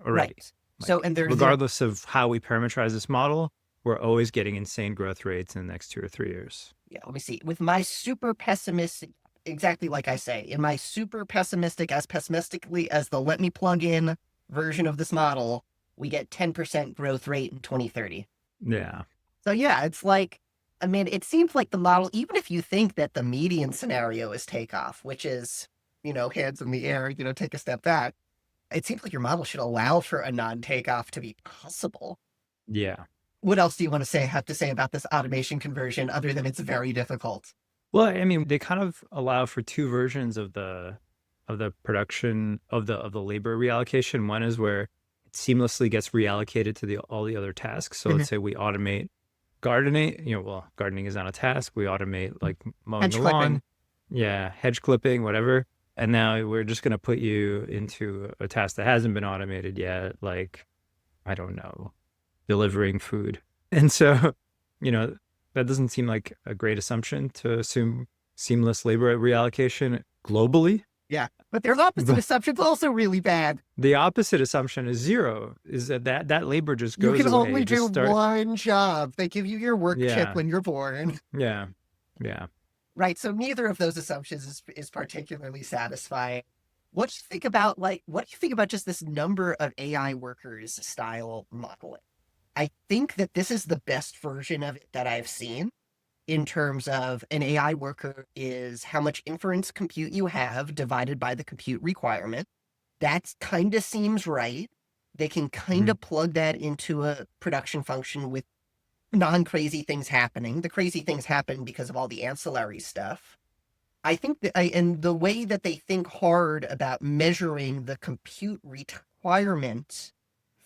already. Right. So, and regardless of how we parameterize this model, we're always getting insane growth rates in the next 2 or 3 years. Yeah. Let me see. With my super pessimistic, exactly like I say, in my super pessimistic, as pessimistically as the let me plug in version of this model, we get 10% growth rate in 2030. Yeah. So yeah, it's it seems like the model, even if you think that the median scenario is takeoff, which is, hands in the air, take a step back. It seems like your model should allow for a non-takeoff to be possible. Yeah. What else do you want to have to say about this automation conversion other than it's very difficult? Well, I mean, they kind of allow for two versions of the production of the labor reallocation. One is where it seamlessly gets reallocated to all the other tasks. So Mhm. let's say we automate gardening, well, gardening is not a task. We automate like mowing Hedge the clipping. lawn, yeah, hedge clipping, whatever. And now we're just going to put you into a task that hasn't been automated yet, like, I don't know, delivering food. And so, you know, that doesn't seem like a great assumption to assume seamless labor reallocation globally. Yeah. But their opposite But assumption's also really bad. the opposite assumption is zero, is that labor just You goes can away. only do Just start. one job. They give you your work chip Yeah. when you're born. Yeah. Yeah. Right. So neither of those assumptions is particularly satisfying. What do you think about just this number of AI workers style modeling? I think that this is the best version of it that I've seen in terms of an AI worker is how much inference compute you have divided by the compute requirement. That kind of seems right. They can kind Mhm. of plug that into a production function with non-crazy things happening. The crazy things happen because of all the ancillary stuff. I think and the way that they think hard about measuring the compute requirement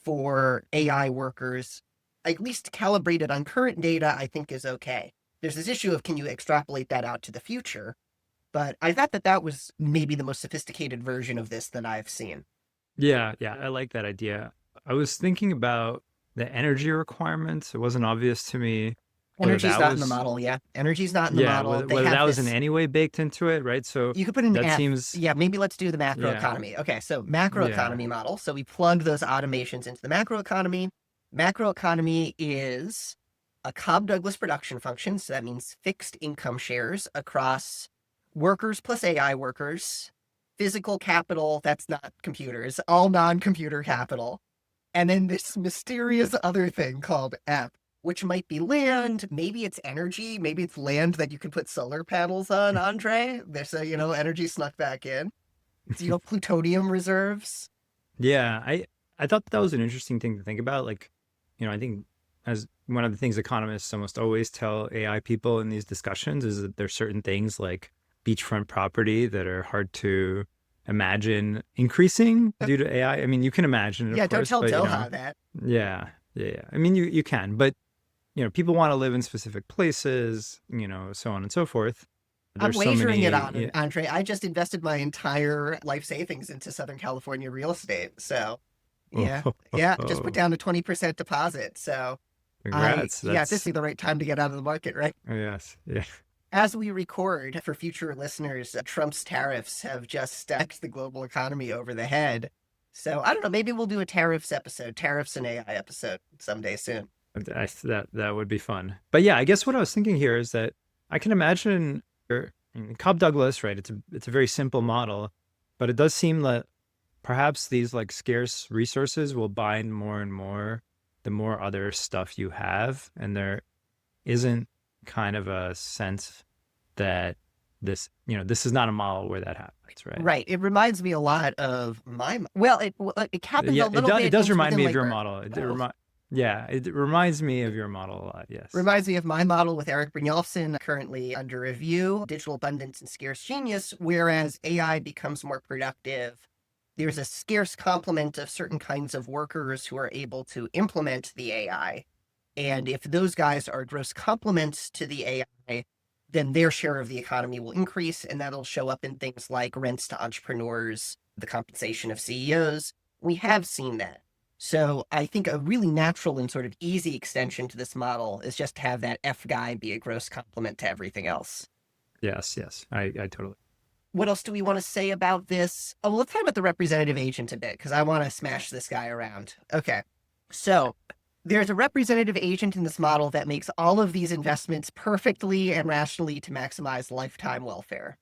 for AI workers, at least calibrated on current data, I think is okay. There's this issue of can you extrapolate that out to the future? But I thought that that was maybe the most sophisticated version of this that I've seen. Yeah. Yeah. I like that idea. I was thinking about the energy requirements. It wasn't obvious to me whether Energy's that not in the was, model, yeah. Energy's not in the yeah, model. whether, They whether have that was in this. any way baked into it, right? So You could put an that F. seems, Yeah, maybe let's do the yeah, macroeconomy. Okay, so yeah. macroeconomy model. So we plug those automations into the macroeconomy. Macroeconomy is a Cobb-Douglas production function. So that means fixed income shares across workers plus AI workers, physical capital, that's not computers, all non-computer capital, and then this mysterious other thing called F, which might be land, maybe it's energy, maybe it's land that you can put solar panels on, Andre. There's energy snuck back in. It's, plutonium reserves. Yeah, I thought that was an interesting thing to think about. Like, I think as one of the things economists almost always tell AI people in these discussions is that there's certain things like beachfront property that are hard to imagine increasing due to AI. I mean, you can imagine it, of Yeah, don't course, tell but Doha that. yeah, yeah, yeah. I mean, you can, but people want to live in specific places, so on and so forth. I'm There's so wagering it many, on, Andre. I just invested my entire life savings into Southern California real estate. So, yeah, yeah, just put down a 20% deposit. So, congrats. yeah, this That's, is the right time to get out of the market, right? yes, yeah. As we record for future listeners, Trump's tariffs have just stacked the global economy over the head. So I don't know. Maybe we'll do a tariffs episode, tariffs and AI episode someday soon. That would be fun. But yeah, I guess what I was thinking here is that I can imagine Cobb Douglas, right? It's a very simple model, but it does seem that perhaps these like scarce resources will bind more and more the more other stuff you have, and there isn't kind of a sense that this is not a model where that happens, right? Right. It reminds me a lot of it happens Yeah, a little it bit does remind within me of your labor. model. Oh, Yeah, it reminds me of your model a lot. Yes. reminds me of my model with Eric Brynjolfsson, currently under review, digital abundance and scarce genius, whereas AI becomes more productive. There's a scarce complement of certain kinds of workers who are able to implement the AI. And if those guys are gross complements to the AI, then their share of the economy will increase, and that'll show up in things like rents to entrepreneurs, the compensation of CEOs. We have seen that. So I think a really natural and sort of easy extension to this model is just to have that F guy be a gross complement to everything else. Yes, yes. I totally. What else do we want to say about this? Oh, well, let's talk about the representative agent a bit, because I want to smash this guy around. Okay. So there's a representative agent in this model that makes all of these investments perfectly and rationally to maximize lifetime welfare.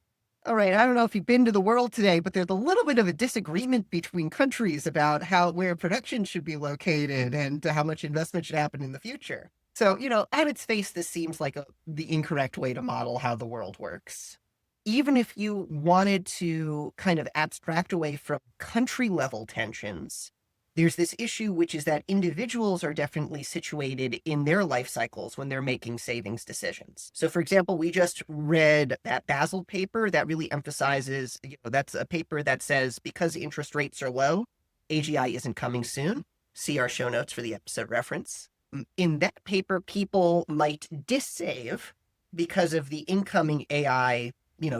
All right, I don't know if you've been to the world today, but there's a little bit of a disagreement between countries about where production should be located and how much investment should happen in the future. So, at its face, this seems like the incorrect way to model how the world works. even if you wanted to kind of abstract away from country level tensions, there's this issue, which is that individuals are definitely situated in their life cycles when they're making savings decisions. So, for example, we just read that Basel paper that really emphasizes, that's a paper that says because interest rates are low, AGI isn't coming soon. See our show notes for the episode reference. In that paper, people might dissave because of the incoming AI,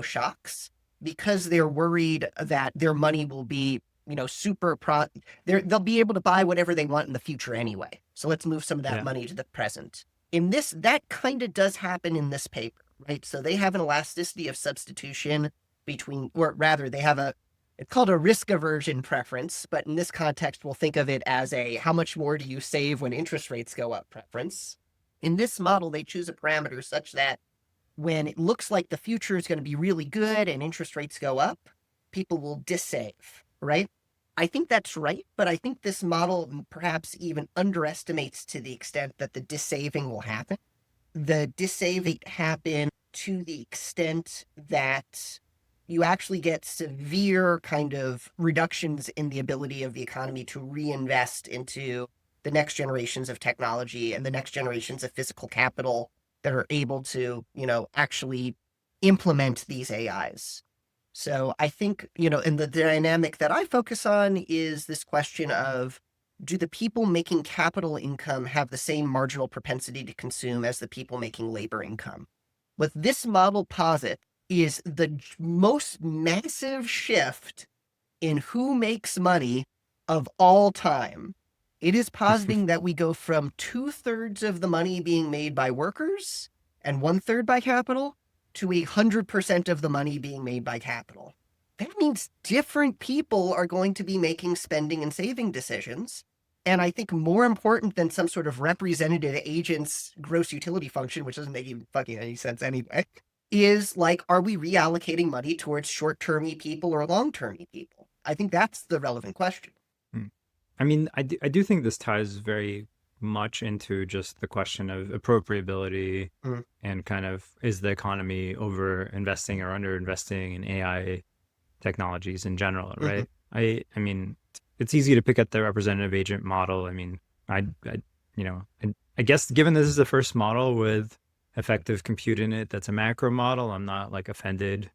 shocks, because they're worried that their money will be, they'll be able to buy whatever they want in the future anyway. So let's move some of that Yeah. money to the present. In this, that kind of does happen in this paper, right? So they have an elasticity of substitution between, or rather, they have it's called a risk aversion preference, but in this context, we'll think of it as a how much more do you save when interest rates go up preference. In this model, they choose a parameter such that when it looks like the future is going to be really good and interest rates go up, people will dissave, right? I think that's right, but I think this model perhaps even underestimates to the extent that the dissaving will happen. The dissaving happen to the extent that you actually get severe kind of reductions in the ability of the economy to reinvest into the next generations of technology and the next generations of physical capital that are able to, actually implement these AIs. So I think, and the dynamic that I focus on is this question of, do the people making capital income have the same marginal propensity to consume as the people making labor income? What this model posits is the most massive shift in who makes money of all time. It is positing that we go from 2/3 of the money being made by workers and 1/3 by capital to 100% of the money being made by capital. That means different people are going to be making spending and saving decisions. And I think more important than some sort of representative agent's gross utility function, which doesn't make even fucking any sense anyway, is like, are we reallocating money towards short-termy people or long-termy people? I think that's the relevant question. I mean, I do think this ties very much into just the question of appropriability and kind of, is the economy over investing or under investing in AI technologies in general, right? I mean, it's easy to pick at the representative agent model. I mean, I guess given this is the first model with effective compute in it that's a macro model, I'm not like offended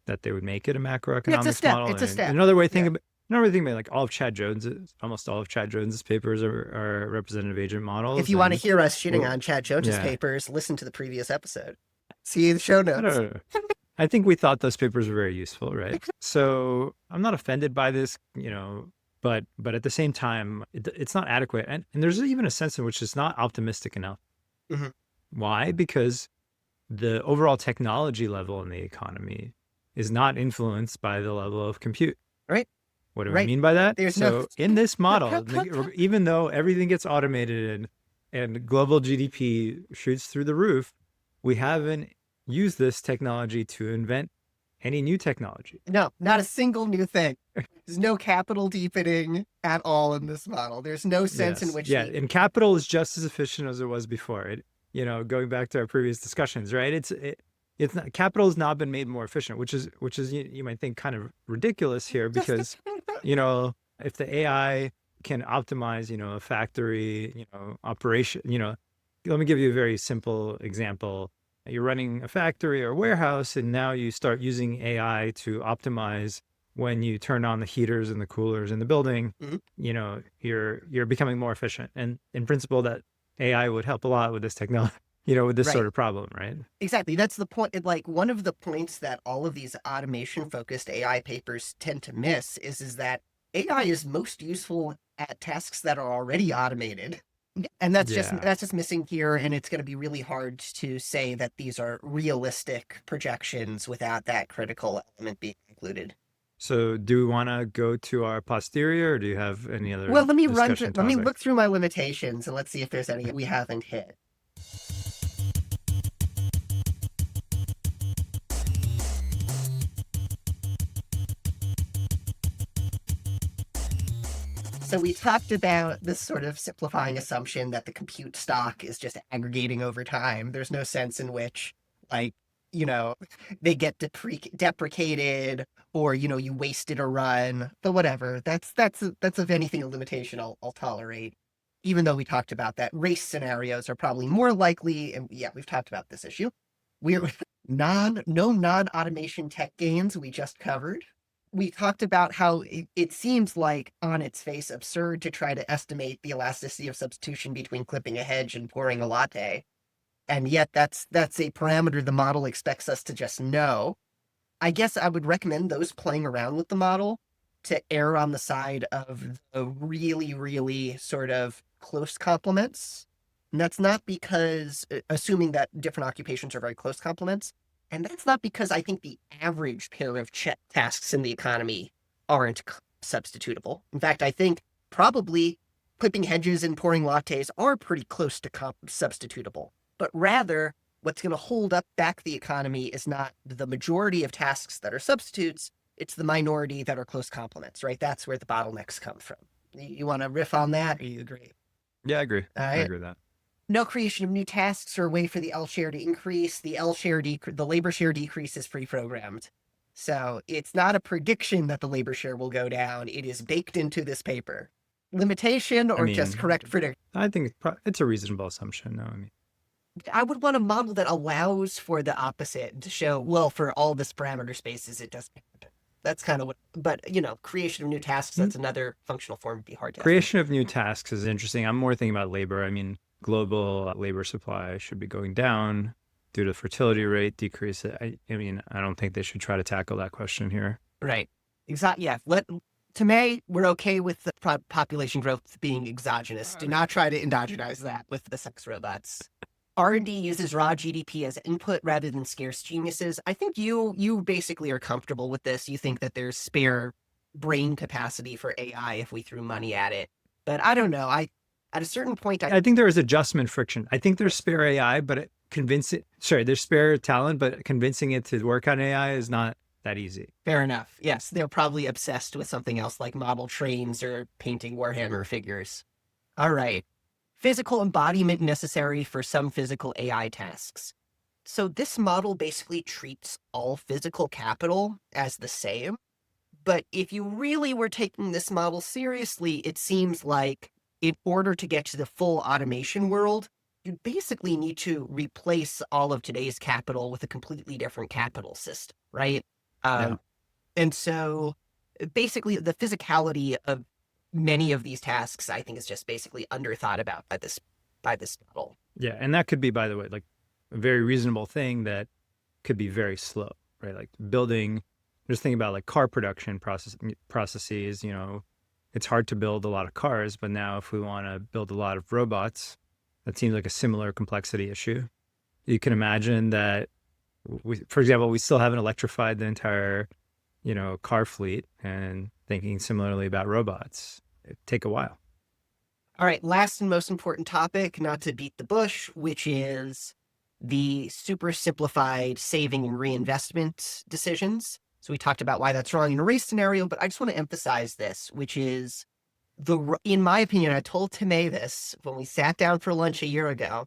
that they would make it a macroeconomics model. It's a step. Another way to think about like almost all of Chad Jones's papers are representative agent models. If you want to hear us shitting on Chad Jones's papers, listen to the previous episode. See the show notes. I don't know. I think we thought those papers were very useful, right? So I'm not offended by this, but at the same time, it's not adequate. And there's even a sense in which it's not optimistic enough. Why? Because the overall technology level in the economy is not influenced by the level of compute. Right. What do I mean by that? So in this model, even though everything gets automated and global GDP shoots through the roof, we haven't used this technology to invent any new technology. No, not a single new thing. There's no capital deepening at all in this model. There's no sense in which... and capital is just as efficient as it was before. Going back to our previous discussions, right? It's not, capital has not been made more efficient, which is you might think kind of ridiculous here because if the AI can optimize a factory operation, let me give you a very simple example. You're running a factory or a warehouse, and now you start using AI to optimize when you turn on the heaters and the coolers in the building. You're becoming more efficient, and in principle that AI would help a lot with this technology, with this sort of problem, right? Exactly. That's the point. Like, one of the points that all of these automation-focused AI papers tend to miss is that AI is most useful at tasks that are already automated. And that's just missing here, and it's going to be really hard to say that these are realistic projections without that critical element being included. So do we want to go to our posterior, or do you have any other? Well, let me look through my limitations, and let's see if there's any we haven't hit. So we talked about this sort of simplifying assumption that the compute stock is just aggregating over time. There's no sense in which, like, you know, they get deprecated, or you wasted a run, but whatever. That's if anything a limitation I'll tolerate. Even though we talked about that, race scenarios are probably more likely, and yeah, we've talked about this issue. We're no non-automation tech gains we just covered. We talked about how it seems like on its face absurd to try to estimate the elasticity of substitution between clipping a hedge and pouring a latte, and yet that's a parameter the model expects us to just know. I guess I would recommend those playing around with the model to err on the side of the really, really sort of close complements. And that's not because, assuming that different occupations are very close complements, and that's not because I think the average pair of tasks in the economy aren't substitutable. In fact, I think probably clipping hedges and pouring lattes are pretty close to substitutable. But rather, what's going to hold up back the economy is not the majority of tasks that are substitutes, it's the minority that are close complements, right? That's where the bottlenecks come from. You want to riff on that, or you agree? Yeah, I agree. All I right. agree with that. No creation of new tasks or a way for the L share to increase. The the labor share decrease is pre-programmed. So it's not a prediction that the labor share will go down. It is baked into this paper. Limitation I or just mean, correct prediction? I think it's a reasonable assumption. No, I mean, I would want a model that allows for the opposite to show, well, for all this parameter spaces, it doesn't happen. That's kind of what, but creation of new tasks, that's another functional form, would be hard to estimate. creation of new tasks is interesting. I'm more thinking about labor. I mean, global labor supply should be going down due to fertility rate decrease. I mean, I don't think they should try to tackle that question here. Right. Exactly. Yeah. To me, we're okay with the population growth being exogenous. Do not try to endogenize that with the sex robots. R&D uses raw GDP as input rather than scarce geniuses. I think you basically are comfortable with this. You think that there's spare brain capacity for AI if we threw money at it. But I don't know. At a certain point, I think there is adjustment friction. I think there's spare AI, but there's spare talent, but convincing it to work on AI is not that easy. Fair enough. Yes, they're probably obsessed with something else like model trains or painting Warhammer figures. All right. Physical embodiment necessary for some physical AI tasks. So this model basically treats all physical capital as the same. But if you really were taking this model seriously, it seems like in order to get to the full automation world, you basically need to replace all of today's capital with a completely different capital system, right? Yeah. And so basically the physicality of many of these tasks, I think, is just basically underthought about by this model. Yeah. And that could be, by the way, like a very reasonable thing that could be very slow, right? Like building, just thinking about like car production processes, it's hard to build a lot of cars, but now if we want to build a lot of robots, that seems like a similar complexity issue. You can imagine that for example, we still haven't electrified the entire, car fleet, and thinking similarly about robots, it'd take a while. All right, last and most important topic, not to beat the bush, which is the super simplified saving and reinvestment decisions. So we talked about why that's wrong in a race scenario, but I just want to emphasize this, which is in my opinion, I told Time this when we sat down for lunch a year ago.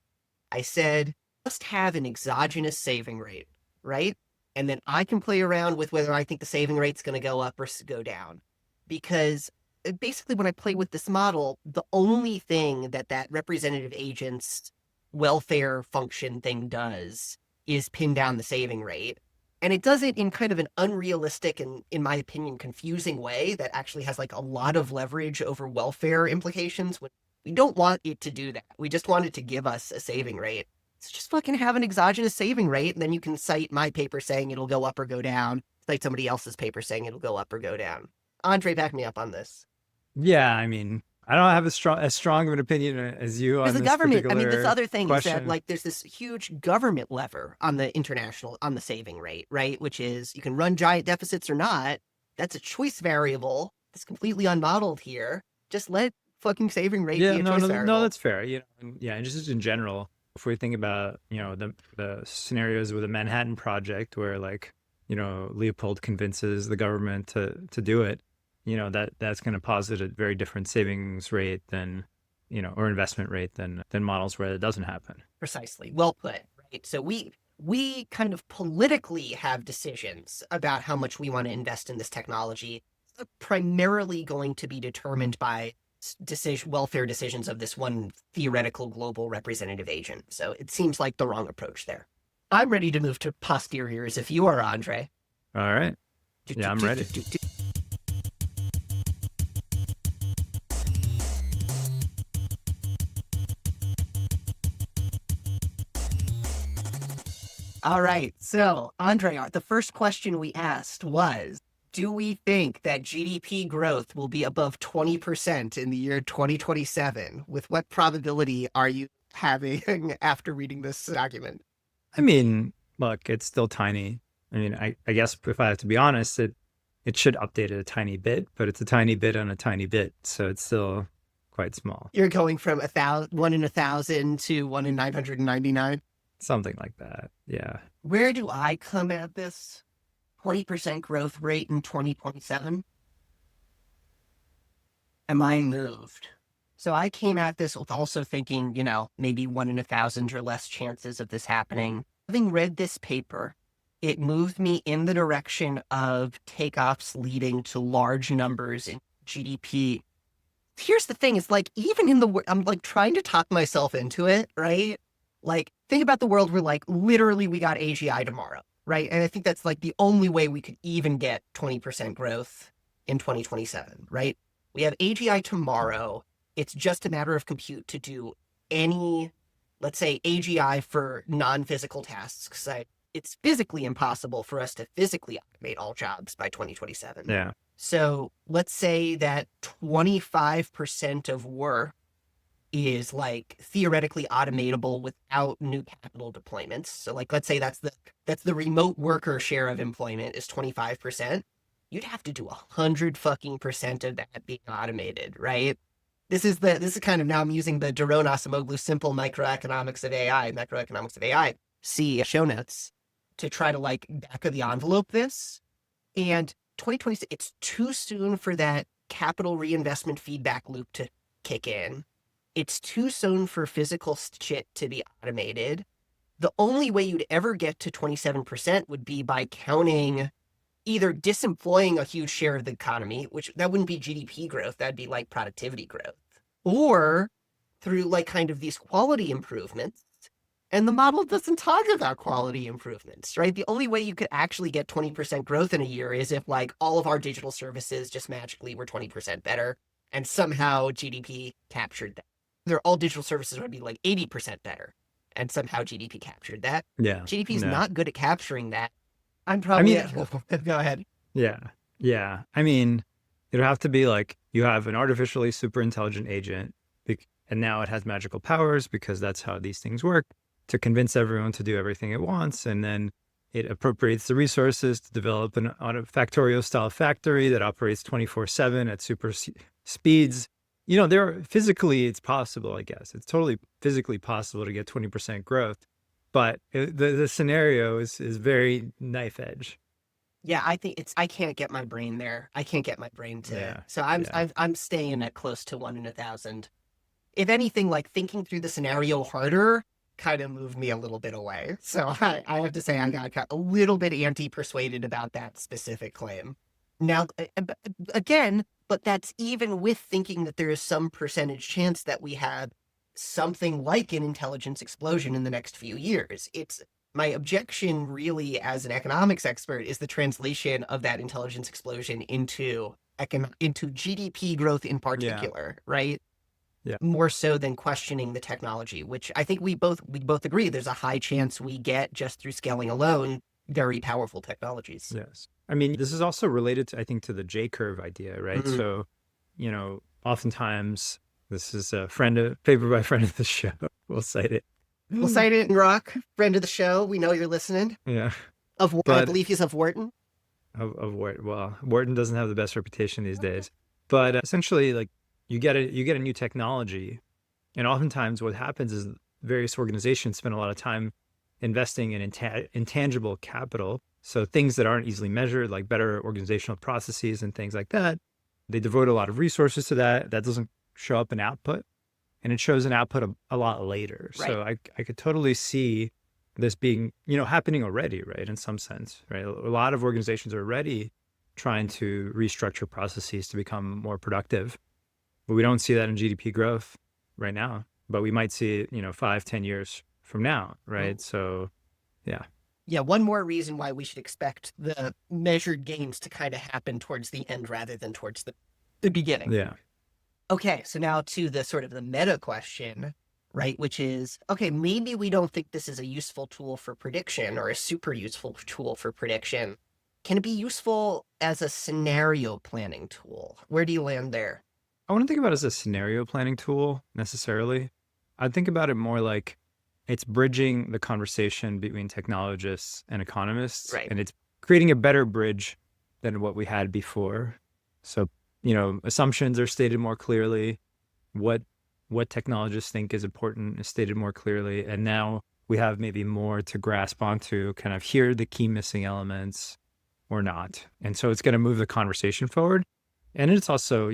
I said, just have an exogenous saving rate, right? And then I can play around with whether I think the saving rate's going to go up or go down. Because basically, when I play with this model, the only thing that representative agent's welfare function thing does is pin down the saving rate. And it does it in kind of an unrealistic and, in my opinion, confusing way that actually has like a lot of leverage over welfare implications. We don't want it to do that. We just want it to give us a saving rate. So just fucking have an exogenous saving rate, and then you can cite my paper saying it'll go up or go down, cite somebody else's paper saying it'll go up or go down. Andre, back me up on this. Yeah, I mean, I don't have as strong of an opinion as you Because on the this government, I mean, this particular other thing is that question. like there's this huge government lever on the saving rate, right? Which is you can run giant deficits or not. That's a choice variable. It's completely unmodeled here. Just let fucking saving rate Yeah, be a no, choice no, no, variable. that's fair. And just in general, if we think about, the scenarios with the Manhattan Project where like, Leopold convinces the government to do it, that's going to posit a very different savings rate than, or investment rate than models where it doesn't happen. Precisely. Well put. Right. So we kind of politically have decisions about how much we want to invest in this technology, primarily going to be determined by welfare decisions of this one theoretical global representative agent. So it seems like the wrong approach there. I'm ready to move to posteriors if you are, Andre. All right. Yeah, I'm ready. All right. So, Andre, the first question we asked was, do we think that GDP growth will be above 20% in the year 2027? With what probability are you having after reading this document? I mean, look, it's still tiny. I mean, I guess if I have to be honest, it should update it a tiny bit, but it's a tiny bit on a tiny bit. So it's still quite small. You're going from 1 in 1,000 to 1 in 999? Something like that. Yeah. Where do I come at this? 20% growth rate in 2027? Am I moved? So I came at this with also thinking, maybe 1 in 1,000 or less chances of this happening. Having read this paper, it moved me in the direction of takeoffs leading to large numbers in GDP. Here's the thing, is like, even I'm like trying to talk myself into it, right? Like, think about the world where like literally we got AGI tomorrow, right? And I think that's like the only way we could even get 20% growth in 2027, right? We have AGI tomorrow. It's just a matter of compute to do any, let's say, AGI for non-physical tasks. It's physically impossible for us to physically automate all jobs by 2027. Yeah. So let's say that 25% of work is like theoretically automatable without new capital deployments. So like, let's say that's the remote worker share of employment is 25%. You'd have to do 100% of that being automated, right? This is kind of, now I'm using the Daron Acemoglu simple macroeconomics of AI, see show notes to try to like back of the envelope this. And 2026, it's too soon for that capital reinvestment feedback loop to kick in. It's too soon for physical shit to be automated. The only way you'd ever get to 27% would be by counting either disemploying a huge share of the economy, which that wouldn't be GDP growth, that'd be like productivity growth, or through like kind of these quality improvements. And the model doesn't talk about quality improvements, right? The only way you could actually get 20% growth in a year is if like all of our digital services just magically were 20% better and somehow GDP captured that. All digital services would be like 80% better and somehow GDP captured that. Yeah. GDP is No. not good at capturing that. Go ahead. Yeah. Yeah. I mean, it'd have to be like you have an artificially super intelligent agent, and now it has magical powers because that's how these things work, to convince everyone to do everything it wants. And then it appropriates the resources to develop an factorio style factory that operates 24/7 at super speeds. Physically, it's possible, I guess. It's totally physically possible to get 20% growth. But the scenario is very knife edge. Yeah, I think I can't get my brain there. I can't get my brain to. Yeah. So I'm staying at close to 1 in 1,000. If anything, like thinking through the scenario harder kind of moved me a little bit away. So I have to say I got a little bit anti-persuaded about that specific claim. Now, again, but that's even with thinking that there is some percentage chance that we have something like an intelligence explosion in the next few years. It's my objection really as an economics expert is the translation of that intelligence explosion into GDP growth in particular, right? Yeah. More so than questioning the technology, which I think we both agree there's a high chance we get just through scaling alone very powerful technologies. Yes. I mean, this is also related to, I think, to the J curve idea, right? Mm-hmm. So, oftentimes this is a favorite by friend of the show. We'll cite it. We'll cite it in Rock, friend of the show. We know you're listening. Yeah. I believe he's of Wharton. Of Wharton. Well, Wharton doesn't have the best reputation these days. But essentially, like you get a new technology, and oftentimes what happens is various organizations spend a lot of time investing in intangible capital. So things that aren't easily measured, like better organizational processes and things like that. They devote a lot of resources to that. That doesn't show up in output, and it shows an output a lot later. Right. So I could totally see this being, happening already, right? In some sense, right? A lot of organizations are already trying to restructure processes to become more productive, but we don't see that in GDP growth right now. But we might see it, 5-10 years from now, right? So, yeah. Yeah, one more reason why we should expect the measured gains to kind of happen towards the end rather than towards the beginning. Yeah. Okay, so now to the sort of the meta question, right? Which is, okay, maybe we don't think this is a useful tool for prediction or a super useful tool for prediction. Can it be useful as a scenario planning tool? Where do you land there? I wouldn't think about it as a scenario planning tool necessarily. I'd think about it more like it's bridging the conversation between technologists and economists, Right. and it's creating a better bridge than what we had before. So, assumptions are stated more clearly. What technologists think is important is stated more clearly, and now we have maybe more to grasp onto. Kind of here are the key missing elements or not, and so it's going to move the conversation forward. And it's also,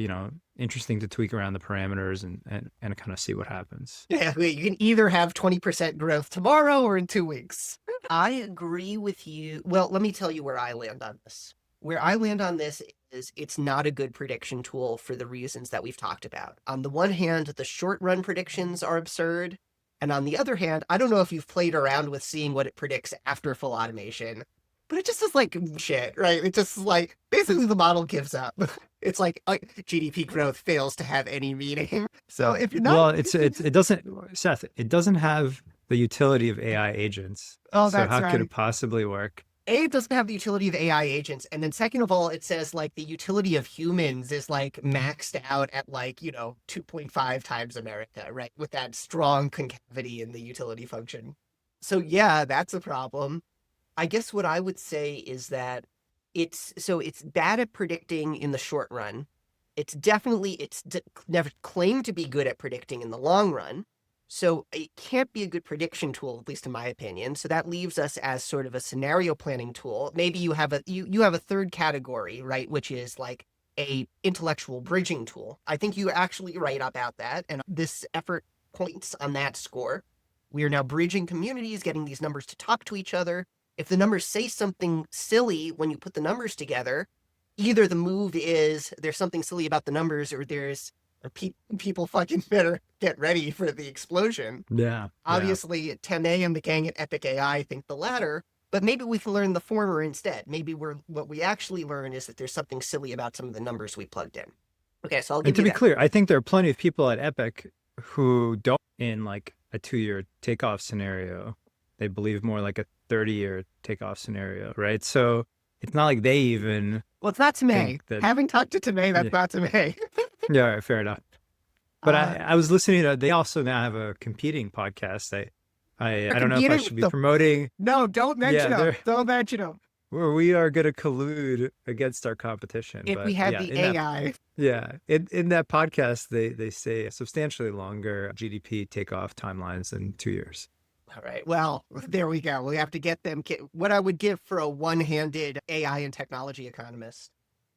interesting to tweak around the parameters and kind of see what happens. Yeah, you can either have 20% growth tomorrow or in 2 weeks. I agree with you. Well, let me tell you where I land on this. Where I land on this is it's not a good prediction tool for the reasons that we've talked about. On the one hand, the short run predictions are absurd. And on the other hand, I don't know if you've played around with seeing what it predicts after full automation, but it just is like shit, right? It just is like basically the model gives up. It's like GDP growth fails to have any meaning. So if you're not, Well, it doesn't, Seth, it doesn't have the utility of AI agents. oh, So that's how could right. it possibly work? A, it doesn't have the utility of AI agents. And then second of all, it says like the utility of humans is like maxed out at like, 2.5 times America, right? With that strong concavity in the utility function. So yeah, that's a problem. I guess what I would say is that it's bad at predicting in the short run. It's never claimed to be good at predicting in the long run. So it can't be a good prediction tool, at least in my opinion. So that leaves us as sort of a scenario planning tool. Maybe you have a third category, right, which is like a intellectual bridging tool. I think you actually write about that, and this effort points on that score. We are now bridging communities, getting these numbers to talk to each other. If the numbers say something silly when you put the numbers together, either the move is there's something silly about the numbers or people fucking better get ready for the explosion. Yeah. Yeah. Obviously, at 10 a.m., the gang at Epoch AI think the latter, but maybe we can learn the former instead. Maybe what we actually learn is that there's something silly about some of the numbers we plugged in. Okay, so I'll And give to you be that. clear, I think there are plenty of people at Epic who don't in like a 2-year takeoff scenario. They believe more like a 30-year takeoff scenario, right? So it's not like they even Well, it's not Tomei. think that. Having talked to Tomei, Yeah, that's not Tomei. yeah, all right, fair enough. But uh, I was listening to, they also now have a competing podcast. they're I don't know if I competing should with be the. promoting. No, don't mention Yeah, them. they're Don't mention them. where we are going to collude against our competition. If we But had yeah, the AI. in that podcast, they say substantially longer GDP takeoff timelines than 2 years. All right. Well, there we go. We have to get them. What I would give for a one-handed AI and technology economist.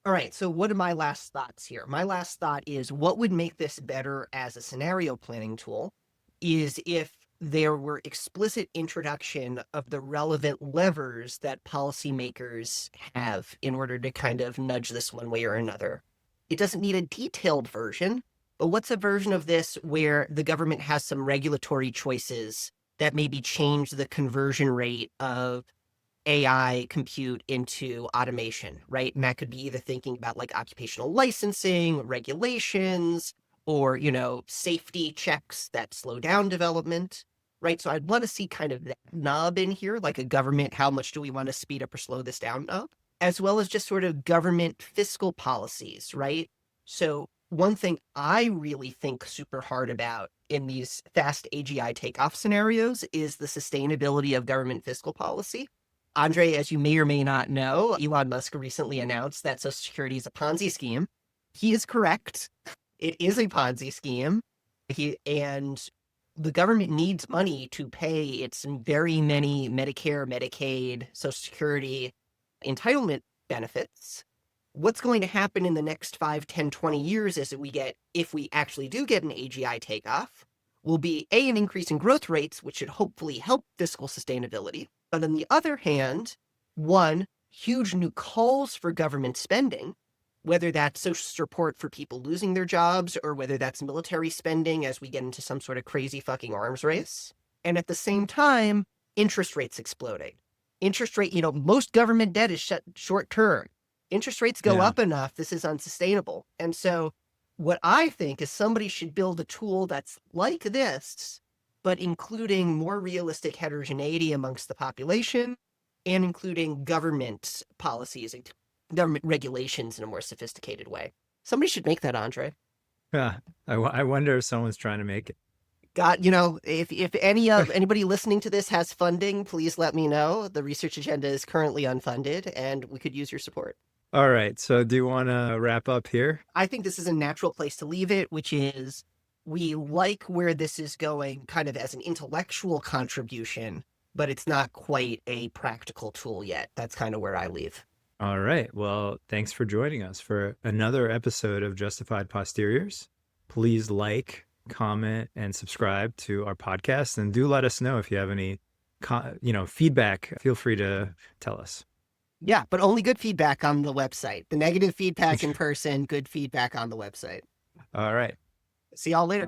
All right. So, what are my last thoughts here? My last thought is what would make this better as a scenario planning tool is if there were explicit introduction of the relevant levers that policymakers have in order to kind of nudge this one way or another. It doesn't need a detailed version, but what's a version of this where the government has some regulatory choices that maybe change the conversion rate of AI compute into automation, right? And that could be either thinking about like occupational licensing, regulations, or, safety checks that slow down development, right? So I'd want to see kind of that knob in here, like a government, how much do we want to speed up or slow this down knob, as well as just sort of government fiscal policies, right? So one thing I really think super hard about in these fast AGI takeoff scenarios is the sustainability of government fiscal policy. Andre, as you may or may not know, Elon Musk recently announced that Social Security is a Ponzi scheme. He is correct. It is a Ponzi scheme. And the government needs money to pay its very many Medicare, Medicaid, Social Security entitlement benefits. What's going to happen in the next 5, 10, 20 years is that if we actually do get an AGI takeoff, will be A, an increase in growth rates, which should hopefully help fiscal sustainability. But on the other hand, one, huge new calls for government spending, whether that's social support for people losing their jobs or whether that's military spending as we get into some sort of crazy fucking arms race. And at the same time, interest rates exploding. Interest rate, most government debt is short term. Interest rates go up enough, this is unsustainable. And so what I think is somebody should build a tool that's like this, but including more realistic heterogeneity amongst the population and including government policies and government regulations in a more sophisticated way. Somebody should make that, Andre. Yeah. I wonder if someone's trying to make it. God, if anybody listening to this has funding, please let me know. The research agenda is currently unfunded, and we could use your support. All right. So do you want to wrap up here? I think this is a natural place to leave it, which is we like where this is going kind of as an intellectual contribution, but it's not quite a practical tool yet. That's kind of where I leave. All right. Well, thanks for joining us for another episode of Justified Posteriors. Please like, comment, and subscribe to our podcast. And do let us know if you have any, feedback. Feel free to tell us. Yeah, but only good feedback on the website. The negative feedback in person, good feedback on the website. All right. See y'all later.